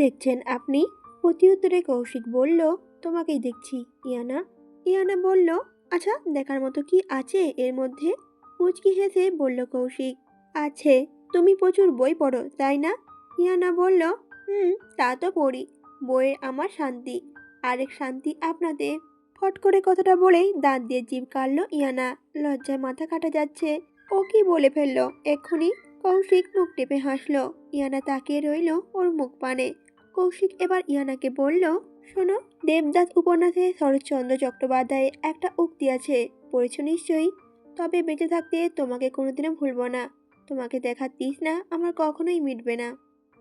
দেখছেন আপনি? প্রতি উত্তরে কৌশিক বলল, তোমাকেই দেখছি ইয়ানা। ইয়ানা বলল, আচ্ছা দেখার মতো কি আছে এর মধ্যে? মুচকি হেসে বলল কৌশিক, আছে। তুমি প্রচুর বই পড়ো তাই না? ইয়ানা বলল, হুম, তা তো পড়ি। বইয়ের আমার শান্তি, আরেক শান্তি আপনাদের। ফট করে কথাটা বলেই দাঁত দিয়ে জিভ কাটল ইয়ানা। লজ্জায় মাথা কাটা যাচ্ছে। ও কি বলে ফেললো এক্ষুনি? কৌশিক মুখ টেপে হাসলো। ইয়ানা তাকিয়ে রইল ওর মুখ পানে। কৌশিক এবার ইয়ানাকে বলল, শোনো, দেবদাস উপন্যাসে শরৎচন্দ্র চট্টোপাধ্যায়ের একটা উক্তি আছে, পড়েছ নিশ্চয়ই? তবে বেঁচে থাকতে তোমাকে কোনোদিনও ভুলব না। তোমাকে দেখার তৃষ্ণা আমার কখনোই মিটবে না।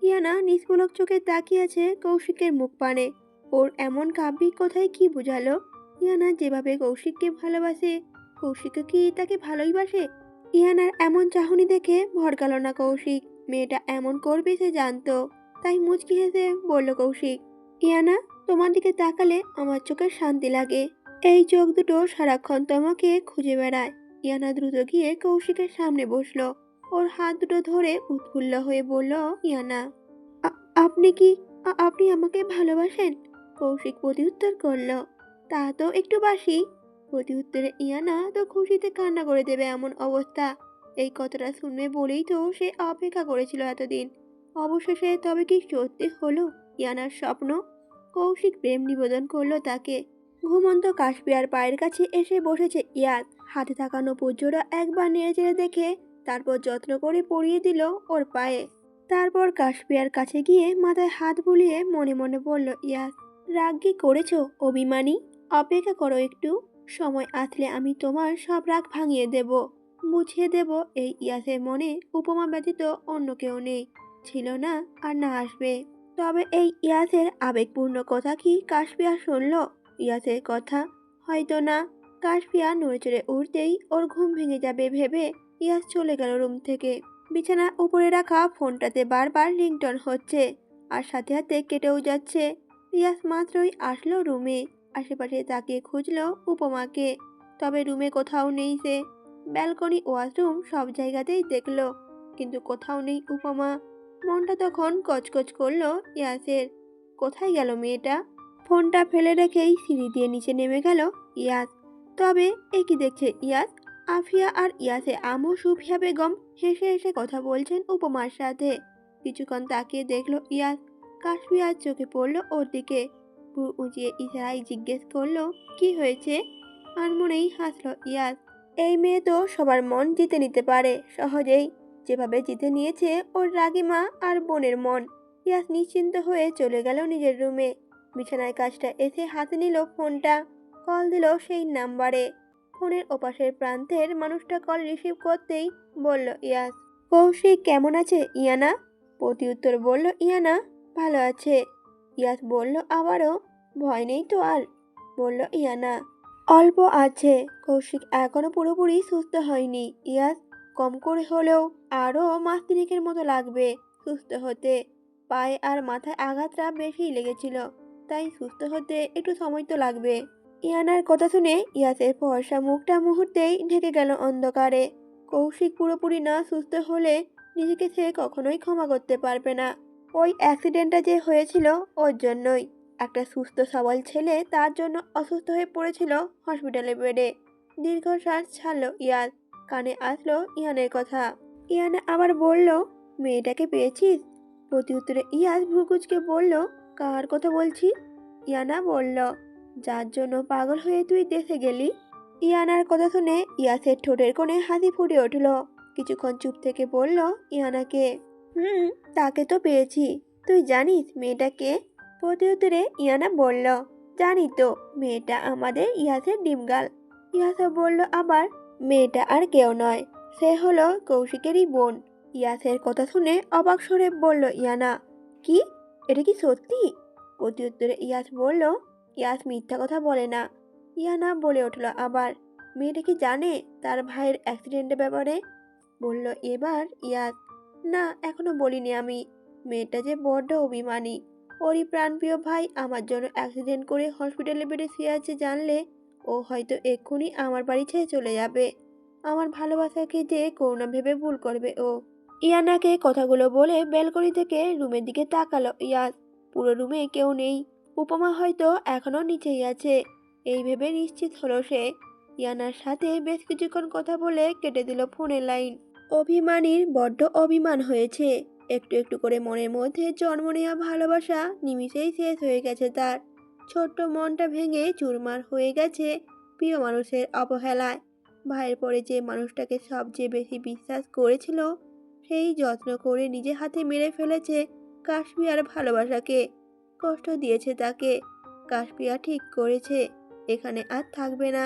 ইয়ানা নিষ্পলক চোখে তাকিয়ে আছে কৌশিকের মুখ পানে। ওর এমন কাব্যিক কথায় কি বোঝালো? ইয়ানা যেভাবে কৌশিককে ভালোবাসে, কৌশিকও কি তাকে ভালোই বাসে? ইয়ানার এমন চাহনি দেখে ভড়কাল না কৌশিক। মেয়েটা এমন করবে সে জানতো। তাই মুচকি হেসে বলল কৌশিক, ইয়ানা, তোমার দিকে তাকালে আমার চোখের শান্তি লাগে। এই চোখ দুটো সারাক্ষণ তোমাকে খুঁজে বেড়ায়। ইয়ানা দ্রুত গিয়ে কৌশিকের সামনে বসলো। ওর হাত দুটো ধরে উৎফুল্ল হয়ে বলল, ইয়ানা, আপনি কি আপনি আমাকে ভালোবাসেন? কৌশিক প্রতিউত্তর করল, তা তো একটু বাসি। প্রতি উত্তরে ইয়ানা তো খুশিতে কান্না করে দেবে এমন অবস্থা। এই কথাটা শুনবে বলেই তো সে অপেক্ষা করেছিল এতদিন। অবশেষে তবে কি সত্যি হলো ইয়ানার স্বপ্ন? কৌশিক প্রেম নিবেদন করলো তাকে। ঘুমন্ত কাশপিয়ার পায়ের কাছে এসে বসেছে ইয়াদ। হাতে থাকা নপুর জোড়া একবার নেড়েচেড়ে দেখে তারপর যত্ন করে পরিয়ে দিল ওর পায়ে। তারপর কাশপিয়ার কাছে গিয়ে মাথায় হাত বুলিয়ে মনে মনে বলল, ইয়াদ, রাগ কি করেছো অভিমানী? অপেক্ষা করো একটু। সময় আসলে আমি তোমার সব রাগ ভাঙিয়ে দেব, বুঝিয়ে দেব এই ইয়াসের মনে উপমা ব্যতীত অন্য কেউ নেই, ছিল না আর না আসবে। তবে এই ইয়াসের আবেগপূর্ণ কথা কি কাশপিয়া শুনল? ইয়াসের কথা হয়তো না। কাশপিয়া নড়েচড়ে উঠতেই ওর ঘুম ভেঙে যাবে ভেবে ইয়াস চলে গেল রুম থেকে। বিছানার উপরে রাখা ফোনটাতে বারবার রিংটন হচ্ছে আর সাথে সাথে কেটেও যাচ্ছে। ইয়াস মাত্রই আসলো রুমে। আশেপাশে তাকিয়ে খুঁজল উপমাকে, তবে রুমে কোথাও নেই সে। ব্যালকনি, ওয়াশরুম সব জায়গাতেই দেখলো, কিন্তু কোথাও নেই উপমা। মনটা তখন কচকচ করলো ইয়াসের। কোথায় গেল মেয়েটা? ফোনটা ফেলে রেখেই সিঁড়ি দিয়ে নিচে নেমে গেল ইয়াস। তবে এ কি দেখছে ইয়াস? আফিয়া আর ইয়াসে আমু সুফিয়া বেগম হেসে হেসে কথা বলছেন উপমার সাথে। কিছুক্ষণ তাকিয়ে দেখলো ইয়াস। কাশপিয়ার চোখে পড়লো ওর দিকে। ভ্রু উঁচিয়ে ইশারায় জিজ্ঞেস করলো, কি হয়েছে? আনমনেই হাসলো ইয়াস। এই মেয়ে তো সবার মন জিতে নিতে পারে সহজেই, যেভাবে জিতে নিয়েছে ওর রাগিমা আর বোনের মন। ইয়াস নিশ্চিন্ত হয়ে চলে গেল নিজের রুমে। বিছানায় কাজটা এসে হাতে নিল ফোনটা। কল দিল সেই নাম্বারে। ফোনের ওপাশের প্রান্তের মানুষটা কল রিসিভ করতেই বলল, ইয়াস, কৌশিক কেমন আছে ইয়ানা? প্রতি উত্তর বলল ইয়ানা, ভালো আছে। ইয়াস বলল আবারও, ভয় নেই তো আর? বলল ইয়ানা, অল্প আছে। কৌশিক এখনো পুরোপুরি সুস্থ হয়নি ইয়াস। কম করে হলেও আরও মাস তিনেকের মতো লাগবে সুস্থ হতে। পায়ে আর মাথায় আঘাতটা বেশিই লেগেছিল, তাই সুস্থ হতে একটু সময় তো লাগবে। ইয়ানার কথা শুনে ইয়াসের ফর্সা মুখটা মুহূর্তেই ঢেকে গেল অন্ধকারে। কৌশিক পুরোপুরি না সুস্থ হলে নিজেকে সে কখনোই ক্ষমা করতে পারবে না। ওই অ্যাক্সিডেন্টটা যে হয়েছিল ওর জন্যই। একটা সুস্থ সবল ছেলে তার জন্য অসুস্থ হয়ে পড়েছিল হসপিটালে বেডে। দীর্ঘশ্বাস ছাড়ল ইয়াস। কানে আসলো ইয়ানের কথা। ইয়ানা আবার বলল, মেয়েটাকে পেয়েছিস? প্রতি উত্তরে ইয়াস ভ্রুকুচকে বলল, কার কথা বলছিস? ইয়ানা বলল, যার জন্য পাগল হয়ে তুই দেশে গেলি। ইয়ানার কথা শুনে ইয়াসের ঠোঁটের কোণে হাসি ফুটে উঠল। কিছুক্ষণ চুপ থেকে বলল ইয়ানাকে, হুম, তাকে তো পেয়েছি। তুই জানিস মেয়েটাকে? প্রতি উত্তরে ইয়ানা বলল, জানি তো, মেয়েটা আমাদের ইয়াসের ডিমগাল। ইয়াসা বলল আবার, মেয়েটা আর কেউ নয়, সে হলো কৌশিকেরই বোন। ইয়াসের কথা শুনে অবাক স্বরে বলল ইয়ানা, কি? এটা কি সত্যি? প্রতি উত্তরে ইয়াস বলল, ইয়াস মিথ্যা কথা বলে না। ইয়ানা বলে উঠল আবার, মেয়েটা কি জানে তার ভাইয়ের অ্যাক্সিডেন্টের ব্যাপারে? বলল এবার ইয়াস, না, এখনো বলিনি আমি। মেয়েটা যে বড্ড অভিমানী। ওরই প্রাণপ্রিয় ভাই আমার জন্য অ্যাক্সিডেন্ট করে হসপিটালে বেডে শুয়ে আছে জানলে ও হয়তো এক্ষুনি আমার বাড়ি ছেড়ে চলে যাবে। আমার ভালোবাসাকে যে করুণা ভেবে ভুল করবে ও। ইয়ানাকে কথাগুলো বলে ব্যালকনি থেকে রুমের দিকে তাকালো ইয়াস। পুরো রুমে কেউ নেই। উপমা হয়তো এখনো নিচেই আছে। এই ভেবে নিশ্চিত হলো সে। ইয়ানার সাথে বেশ কিছুক্ষণ কথা বলে কেটে দিল ফোনের লাইন। অভিমানীর বড্ড অভিমান হয়েছে। একটু একটু করে মনের মধ্যে জন্ম নেওয়া ভালোবাসা নিমিষেই শেষ হয়ে গেছে তার। ছোট্ট মনটা ভেঙে চুরমার হয়ে গেছে প্রিয় মানুষের অবহেলায়। ভাইয়ের পরে যে মানুষটাকে সবচেয়ে বেশি বিশ্বাস করেছিল, সেই যত্ন করে নিজে হাতে মেরে ফেলেছে কাশ্মীর ভালোবাসাকে। কষ্ট দিয়েছে তাকে। কাশ্মীর ঠিক করেছে এখানে আর থাকবে না,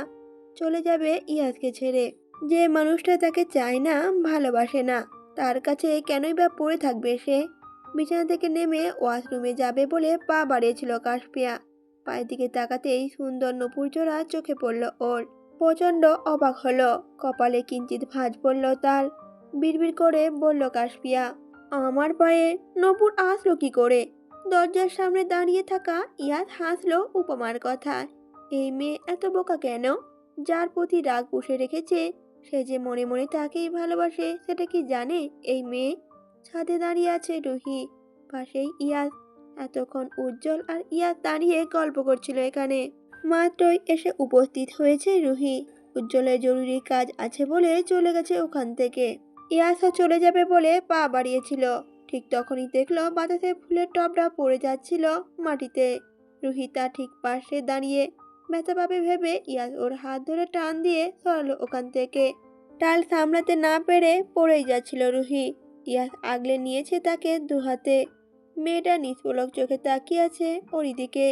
চলে যাবে ইয়াসকে ছেড়ে। যে মানুষটা তাকে চায় না, ভালোবাসে না, তার কাছে কেনই বা পড়ে থাকবে সে। বিছানা থেকে নেমে ওয়াশরুমে যাবে বলে পা বাড়িয়েছিল কাশপিয়া। পায়ের দিকে তাকাতেই সুন্দর নূপুর জোড়া চোখে পড়ল ওর। প্রচন্ড অবাক হলো, কপালে কিঞ্চিত ভাঁজ পড়ল তার। বিড়বিড় করে বলল কাশপিয়া, আমার পায়ে নূপুর আসলো কি করে? দরজার সামনে দাঁড়িয়ে থাকা ইয়াস হাসলো উপমার কথা। এই মেয়ে এত বোকা কেন? যার প্রতি রাগ পুষে রেখেছে, সে যে মনে মনে তাকেই ভালোবাসে সেটা কি জানে এই মেয়ে? ছাদে দাঁড়িয়ে আছে রুহি, পাশেই ইয়াস। এতক্ষণ উজ্জ্বল আর ইয়াস দাঁড়িয়ে গল্প করছিল এখানে। মাত্রই এসে উপস্থিত হয়েছে রুহি। উজ্জ্বলের জরুরি কাজ আছে বলে চলে গেছে ওখান থেকে। ইয়াসও চলে যাবে বলে পা বাড়িয়েছিল। ঠিক তখনই দেখলো বাতাসে ফুলের টবটা পড়ে যাচ্ছিল মাটিতে। রুহি তার ঠিক পাশে দাঁড়িয়ে। ব্যথা পাবে ভেবে ইয়াস ওর হাত ধরে টান দিয়ে সরালো ওখান থেকে। টাল সামলাতে না পেরে পড়েই যাচ্ছিল রুহি। ইয়াস আগলে নিয়েছে তাকে দু হাতে। মেয়েটা নিষ্পলক চোখে তাকিয়ে আছে ওর দিকে।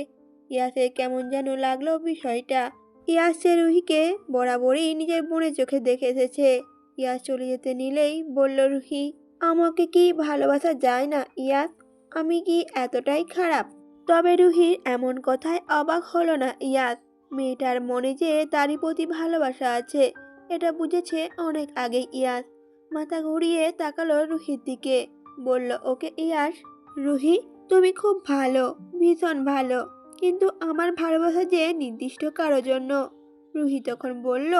ইয়াসের কেমন যেন লাগলো বিষয়টা। ইয়াস সে রুহিকে বরাবরই নিজের বোনের চোখে দেখে এসেছে। ইয়াস চলে যেতে নিলেই বলল রুহি, আমাকে কি ভালোবাসা যায় না ইয়াস? আমি কি এতটাই খারাপ? তবে রুহির এমন কথায় অবাক হলো না ইয়াস। মেয়েটার মনে যে তারই প্রতি ভালোবাসা আছে, এটা বুঝেছে অনেক আগে ইয়াস। মাথা ঘুরিয়ে তাকালো রুহির দিকে। বলল ওকে ইয়াস, রুহি তুমি খুব ভালো, ভীষণ ভালো, কিন্তু আমার ভালোবাসা যে নির্দিষ্ট কারোর জন্য। রুহি তখন বলল,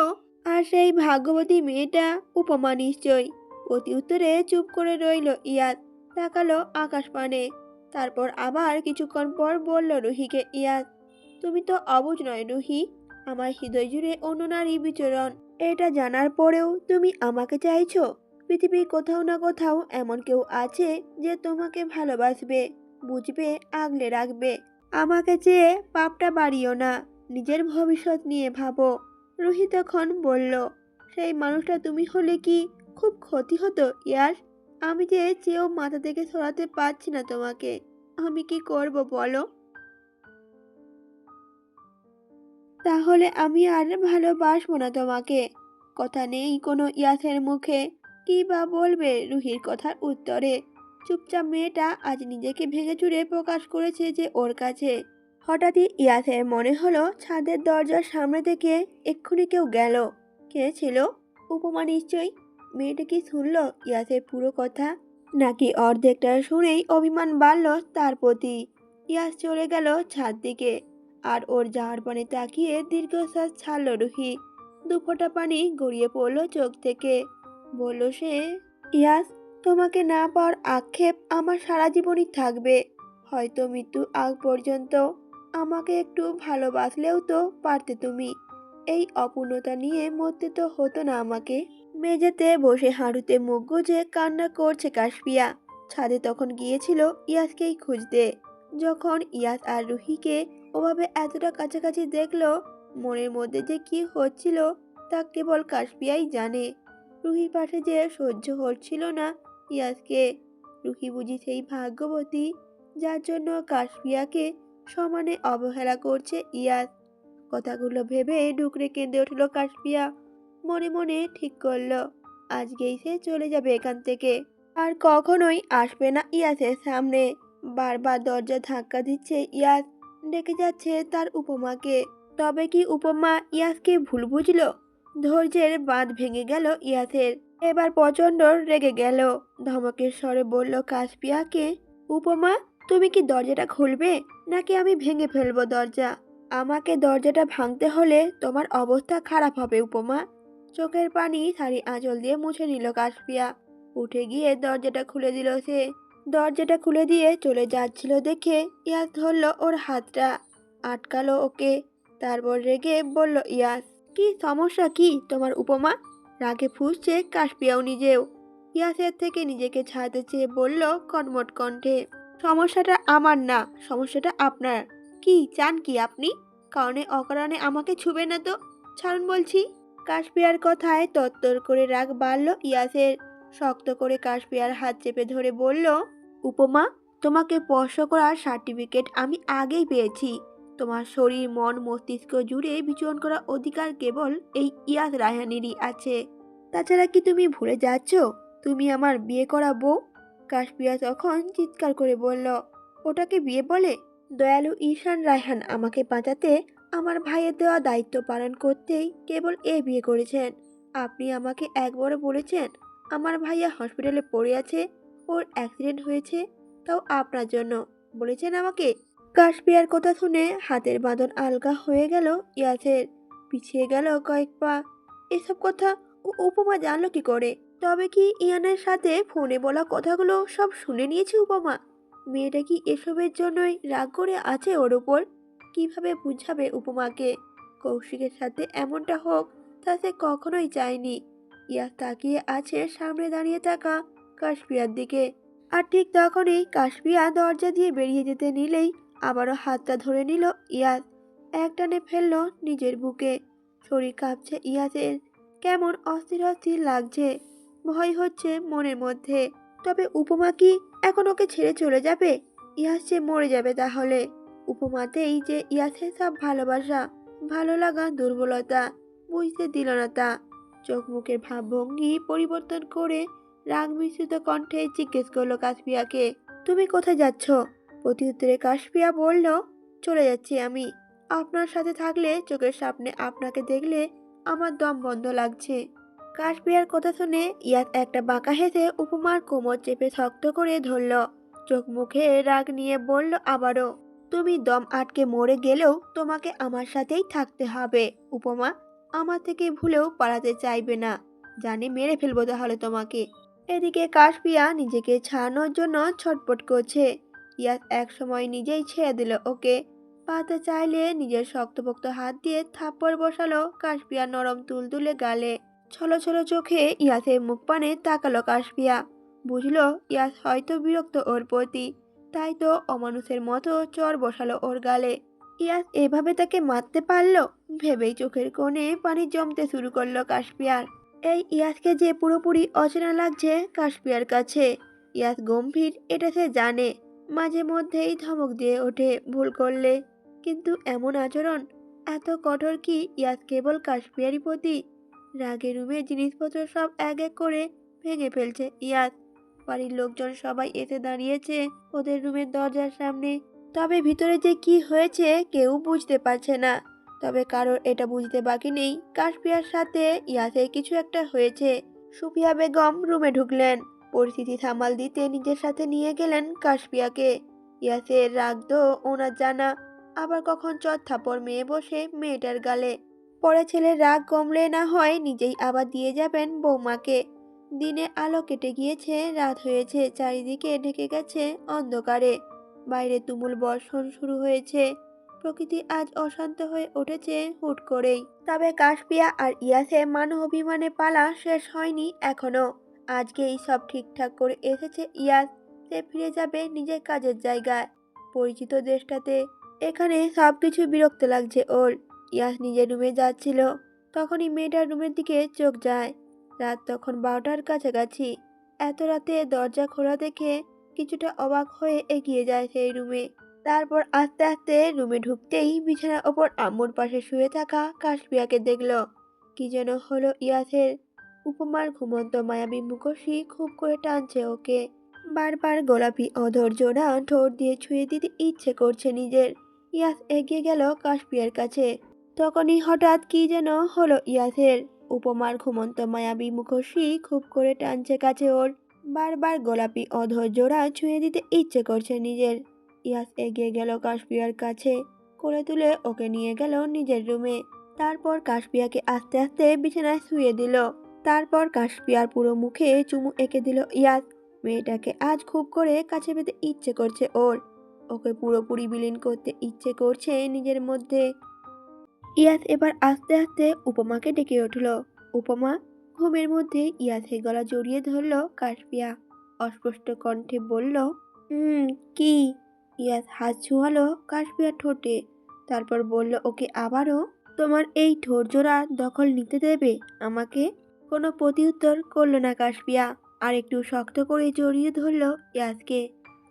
আর সেই ভাগ্যবতী মেয়েটা উপমা নিশ্চয়। প্রতি উত্তরে চুপ করে রইল ইয়াস, তাকালো আকাশ পানে। তারপর আবার কিছুক্ষণ পর বলল রুহিকে ইয়াস, তুমি তো অবুঝ নয় রুহি, আমার হৃদয় জুড়ে অন্য নারী বিচরণ। এটা জানার পরেও তুমি আমাকে চাইছো? পৃথিবীর কোথাও না কোথাও এমন কেউ আছে যে তোমাকে ভালোবাসবে, বুঝবে, আগলে রাখবে। আমাকে চেয়ে পাপটা বাড়িও না, নিজের ভবিষ্যৎ নিয়ে ভাবো। রুহি তখন বলল, সেই মানুষটা তুমি হলে কি খুব ক্ষতি হতো ইয়াস? আমি যে চেয়েও মাথা থেকে সরাতে পারছি না তোমাকে। আমি কি করব বলো? তাহলে আমি আর ভালোবাসবো না তোমাকে। কথা নেই কোনো ইয়াসের মুখে। কি বা বলবে রুহির কথার উত্তরে? চুপচাপ মেয়েটা আজ নিজেকে ভেঙে চুরে প্রকাশ করেছে যে ওর কাছে। হঠাৎই ইয়াসের মনে হলো ছাদের দরজার সামনে থেকে এক্ষুনি কেউ গেল। কে ছিল? উপমা নিশ্চয়ই। মেয়েটা কি শুনলো ইয়াসের পুরো কথা, নাকি অর্ধেকটা শুনেই অভিমান বাড়ল তার প্রতি? ইয়াস চলে গেল ছাদ দিকে। আর ওর যাওয়ার পানে তাকিয়ে দীর্ঘশ্বাস ছাড়ল রুহি। দুফোঁটা পানি গড়িয়ে পড়ল চোখ থেকে। বলল সে, ইয়াস, তোমাকে না পাওয়ার আক্ষেপ আমার সারা জীবনই থাকবে, হয়তো মৃত্যু আগ পর্যন্ত। আমাকে একটু ভালোবাসলেও তো পারতে তুমি। এই অপূর্ণতা নিয়ে মরতে তো হতো না আমাকে। মেঝেতে বসে হাঁটুতে মুখ গুজে কান্না করছে কাশপিয়া। ছাদে তখন গিয়েছিল ইয়াসকেই খুঁজতে। যখন ইয়াস আর রুহিকে ওভাবে এতটা কাছাকাছি দেখলো, মনের মধ্যে যে কি হচ্ছিল তা কেবল কাশপিয়াই জানে। রুহির পাশে যে সহ্য হচ্ছিল না ইয়াসকে। রুহি বুঝি সেই ভাগ্যবতী যার জন্য কাশপিয়াকে সমানে অবহেলা করছে ইয়াস। কথাগুলো ভেবে ডুকরে কেঁদে উঠল কাশপিয়া। মনে মনে ঠিক করলো আজকেই সে চলে যাবে এখান থেকে, আর কখনোই আসবে না ইয়াসের সামনে। বারবার দরজা ধাক্কা দিচ্ছে ইয়াস, ডেকে যাচ্ছে তার উপমাকে। তবে কি উপমা ইয়াসকে ভুল বুঝলো? ধৈর্যের বাঁধ ভেঙে গেল ইয়াসের। এবার প্রচন্ড রেগে গেল। ধমকের স্বরে বলল কাশপিয়াকে, উপমা, তুমি কি দরজাটা খুলবে, নাকি আমি ভেঙে ফেলবো দরজা? আমাকে দরজাটা ভাঙতে হলে তোমার অবস্থা খারাপ হবে উপমা। চোখের পানি শাড়ি আঁচল দিয়ে মুছে নিল কাশপিয়া। উঠে গিয়ে দরজাটা খুলে দিল সে। দরজাটা খুলে দিয়ে চলে যাচ্ছিল দেখে ইয়াস ধরল ওর হাতটা, আটকালো ওকে। তারপর রেগে বলল ইয়াস, কি সমস্যা কি তোমার উপমা? রাগে ফুঁসছে কাশপিয়াও নিজেও। ইয়াসের থেকে নিজেকে ছাড়তে চেয়ে বলল কটমট কণ্ঠে, সমস্যাটা আমার না, সমস্যাটা আপনার। কি চান কি আপনি? কারণে অকারণে আমাকে ছুবে না তো, ছাড়ুন বলছি। কাশপিয়ার কথায় তত্তর করে রাগ বাড়ল ইয়াসের। শক্ত করে কাশপিয়ার হাত চেপে ধরে বলল, উপমা, তোমাকে স্পর্শ করার সার্টিফিকেট আমি আগেই পেয়েছি। তোমার শরীর মন মস্তিষ্ক জুড়ে বিচরণ করার অধিকার কেবল এই ইয়াস রায়হানেরই আছে। তাছাড়া কি তুমি ভুলে যাচ্ছ তুমি আমার বিয়ে করা বউ? কাশপিয়া তখন চিৎকার করে বলল, ওটাকে বিয়ে বলে? দয়ালু ঈশান রায়হান আমাকে বাঁচাতে, আমার ভাইয়ের দেওয়া দায়িত্ব পালন করতেই কেবল বিয়ে করেছেন। আপনি আমাকে একবারও বলেছেন আমার ভাইয়া হসপিটালে পড়ে আছে, ওর অ্যাক্সিডেন্ট হয়েছে, তাও আপনার জন্য বলেছেন আমাকে? কাশপিয়ার কথা শুনে হাতের বাঁধন আলগা হয়ে গেল ইয়াসের, পিছিয়ে গেল কয়েক পা। এসব কথা উপমা জানলো কি করে? তবে কি ইয়ানের সাথে ফোনে বলা কথাগুলো সব শুনে নিয়েছে উপমা? মেয়েটা কি এসবের জন্যই রাগ করে আছে ওর উপর? কিভাবে বুঝাবে উপমাকে? কৌশিকের সাথে এমনটা হোক তা সে কখনোই চায়নি। ইয়াস তাকিয়ে আছে সামনে দাঁড়িয়ে থাকা কাশপিয়ার দিকে। আর ঠিক তখনই কাশপিয়া দরজা দিয়ে বেরিয়ে যেতে নিলেই আবারও হাতটা ধরে নিল ইয়াস, একটানে ফেলল নিজের বুকে। শরীর কাঁপছে ইয়াসের, কেমন অস্থির অস্থির লাগছে, ভয় হচ্ছে মনের মধ্যে। তবে উপমা কি এখন ওকে ছেড়ে চলে যাবে? ইয়াস যে মরে যাবে তাহলে। উপমাতেই যে ইয়াসের সব ভালোবাসা, ভালো লাগা দুর্বলতা বুঝতে দিল না তা। চোখ মুখের ভাবভঙ্গি পরিবর্তন করে রাগ মিশ্রিত কণ্ঠে জিজ্ঞেস করলো কাশপিয়াকে, তুমি কোথায় যাচ্ছ? প্রত্যুত্তরে কাশপিয়া বলল, চলে যাচ্ছি আমি। আপনার সাথে থাকলে, চোখের সামনে আপনাকে দেখলে আমার দম বন্ধ লাগছে। কাশপিয়ার কথা শুনে ইয়াস একটা বাঁকা হেসে উপমার কোমর চেপে শক্ত করে ধরল। চোখ মুখে রাগ নিয়ে বলল আবারও, তুমি দম আটকে মরে গেলেও তোমাকে আমার সাথেই থাকতে হবে উপমা। আমার থেকে ভুলেও পালাতে চাইবে না, জানি মেরে ফেলবো তাহলে তোমাকে। এদিকে কাশপিয়া নিজেকে ছাড়ানোর জন্য ছটপট করছে। ইয়াস এক সময় নিজেই ছেড়ে দিল ওকে। পাতে চাইলে নিজের শক্তপোক্ত হাত দিয়ে থাপ্পড় বসালো কাশপিয়া নরম তুলতুলে গালে। ছলো ছলো চোখে ইয়াসের মুখ পানে তাকালো কাশপিয়া। বুঝলো ইয়াস হয়তো বিরক্ত ওর প্রতি, তাই তো অমানুষের মতো চর বসালো ওর গালে। ইয়াস এভাবে তাকে মারতে পারলো ভেবেই চোখের কোণে পানি জমতে শুরু করলো কাশপিয়ার। এই ইয়াসকে যে পুরোপুরি অচেনা লাগছে কাশপিয়ার কাছে। ইয়াস গম্ভীর এটা সে জানে, মাঝে মধ্যেই ধমক দিয়ে ওঠে ভুল করলে, কিন্তু এমন আচরণ এত কঠোর কি ইয়াস কেবল কাশপিয়ারই প্রতি? রাগে রুমে জিনিসপত্র সব এক এক করে ভেঙে ফেলছে ইয়াস। বাড়ির লোকজন সবাই এসে দাঁড়িয়েছে ওদের রুমের দরজার সামনে। তবে ভিতরে যে কি হয়েছে কেউ বুঝতে পারছে না। তবে কারোর এটা বুঝতে বাকি নেই কাশপিয়ার সাথে ইয়াসের কিছু একটা হয়েছে। সুফিয়া বেগম রুমে ঢুকলেন, পরিস্থিতি সামাল দিতে নিজের সাথে নিয়ে গেলেন কাশপিয়াকে। ইয়াসের রাগ তো ওনার জানা, আবার কখন চর থাপড় মেয়ে বসে মেয়েটার গালে। পরে ছেলের রাগ কমলে না হয় নিজেই আবার দিয়ে যাবেন বৌমাকে। দিনের আলো কেটে গিয়েছে, রাত হয়েছে, চারিদিকে ঢেকে গেছে অন্ধকারে। বাইরে তুমুল বর্ষণ শুরু হয়েছে। প্রকৃতি আজ অশান্ত হয়ে উঠেছে হুট করেই। তবে কাশপিয়া আর ইয়াসের মান অভিমানে পালা শেষ হয়নি এখনো। আজকেই সব ঠিকঠাক করে এসেছে ইয়াস। সে ফিরে যাবে নিজের কাজের জায়গায়, পরিচিত দেশটাতে। এখানে সবকিছু বিরক্ত লাগছে ওর। ইয়াস নিজের রুমে যাচ্ছিল, তখনই মেয়েটার রুমের দিকে চোখ যায়। রাত তখন 12টার কাছাকাছি। এত রাতে দরজা খোলা দেখে কিছুটা অবাক হয়ে এগিয়ে যায় সেই রুমে। তারপর আস্তে আস্তে রুমে ঢুকতেই বিছানার ওপর আম্মুর পাশে শুয়ে থাকা কাশপিয়াকে দেখল। কি যেন হলো ইয়াসের। উপমার ঘুমন্ত মায়াবী মুখোশী খুব করে টানছে ওকে। বারবার গোলাপি অধর জোড়া ঠোঁট দিয়ে ছুঁয়ে দিতে ইচ্ছে করছে নিজের। ইয়াস এগিয়ে গেল কাশপিয়ার কাছে। তখনই হঠাৎ কি যেন হলো ইয়াসের। উপমার ঘুমন্ত মায়াবী মুখোশী খুব করে টানছে কাছে ওর। বারবার গোলাপি অধর জোড়া ছুঁয়ে দিতে ইচ্ছে করছে নিজের। ইয়াস এগিয়ে গেল কাশপিয়ার কাছে, কোলে তুলে ওকে নিয়ে গেল নিজের রুমে। তারপর কাশপিয়াকে আস্তে আস্তে বিছানায় শুয়ে দিল। তারপর কাশপিয়ার পুরো মুখে চুমু এঁকে দিল ইয়াস। মেয়েটাকে আজ খুব করে কাছে পেতে ইচ্ছে করছে ওর। ওকে পুরোপুরি বিলীন করতে ইচ্ছে করছে নিজের মধ্যে। ইয়াস এবার আস্তে আস্তে উপমাকে ডেকে উঠল। উপমা। ঘুমের মধ্যে ইয়াসের গলা জড়িয়ে ধরল কাশপিয়া। অস্পষ্ট কণ্ঠে বলল, কি? ইয়াস হাত ছোঁয়ালো কাশপিয়ার ঠোঁটে। তারপর বলল ওকে আবারও, তোমার এই ঠোঁট জোড়া দখল নিতে দেবে আমাকে? কোনো প্রতিউত্তর করল না কাশপিয়া। আর একটু শক্ত করে জড়িয়ে ধরল ইয়াসকে।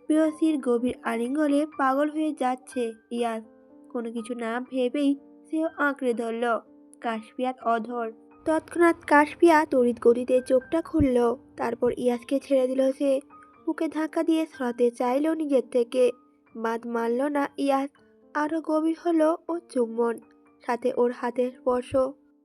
প্রেয়সীর গভীর আলিঙ্গনে পাগল হয়ে যাচ্ছে ইয়াস। কোনো কিছু না ভেবেই সেও আঁকড়ে ধরল কাশপিয়ার অধর। তৎক্ষণাৎ কাশপিয়া তড়িৎ গতিতে চোখটা খুলল। তারপর ইয়াসকে ছেড়ে দিল সে। বুকে ধাক্কা দিয়ে সরাতে চাইল নিজের থেকে। বাদ মানল না ইয়াস। আরো গভীর হলো ও চুম্বন, সাথে ওর হাতের স্পর্শ।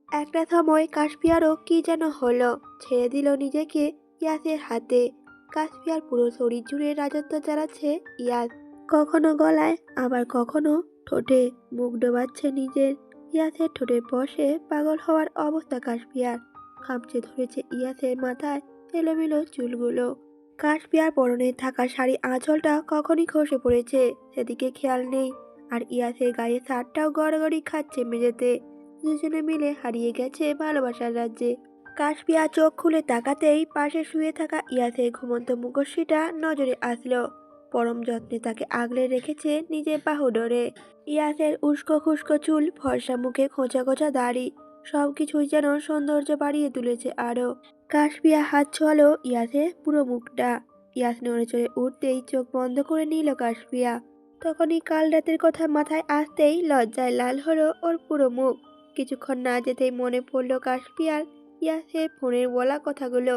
একটা সময় কাশপিয়ারও কি যেন হলো, ছেড়ে দিল নিজেকে ইয়াসের হাতে। কাশপিয়ার পুরো শরীর জুড়ে রাজত্ব চালাচ্ছে ইয়াস। কখনো গলায়, আবার কখনো ঠোঁটে। মুখ ডোবাচ্ছে নিজের। ইয়াসের ঠোঁটের বসে পাগল হওয়ার অবস্থা কাশপিয়ার। খামচে ধরেছে ইয়াসের মাথায় এলোমেলো চুলগুলো। কাশপিয়ার পরনে থাকা শাড়ি আঁচলটা কখনই খসে পড়েছে, সেদিকে খেয়াল নেই। আর ইয়াসের গায়ে শার্টটাও গড়াগড়ি খাচ্ছে মেঝেতে। দুজনে মিলে হারিয়ে গেছে ভালোবাসার রাজ্যে। কাশপিয়া চোখ খুলে তাকাতেই পাশে শুয়ে থাকা ইয়াসের ঘুমন্ত মুখশ্রীটা নজরে আসলো। পরম যত্নে তাকে আগলে রেখেছে নিজের বাহু ডোরে। ইয়াসের উস্কো খুস্কো চুল, ফর্সা মুখে খোঁচা খোঁচা দাড়ি, সবকিছুই যেন সৌন্দর্য বাড়িয়ে তুলেছে আরো। কাশপিয়া হাত ছোঁয়ালো ইয়াসের পুরো মুখটা। ইয়াস নড়ে চড়ে উঠতেই চোখ বন্ধ করে নিল কাশপিয়া। তখনই কাল রাতের কথা মাথায় আসতেই লজ্জায় লাল হলো ওর পুরো মুখ। কিছুক্ষণ না যেতেই মনে পড়ল কাশপিয়ার ইয়াসের ফোনের বলা কথাগুলো।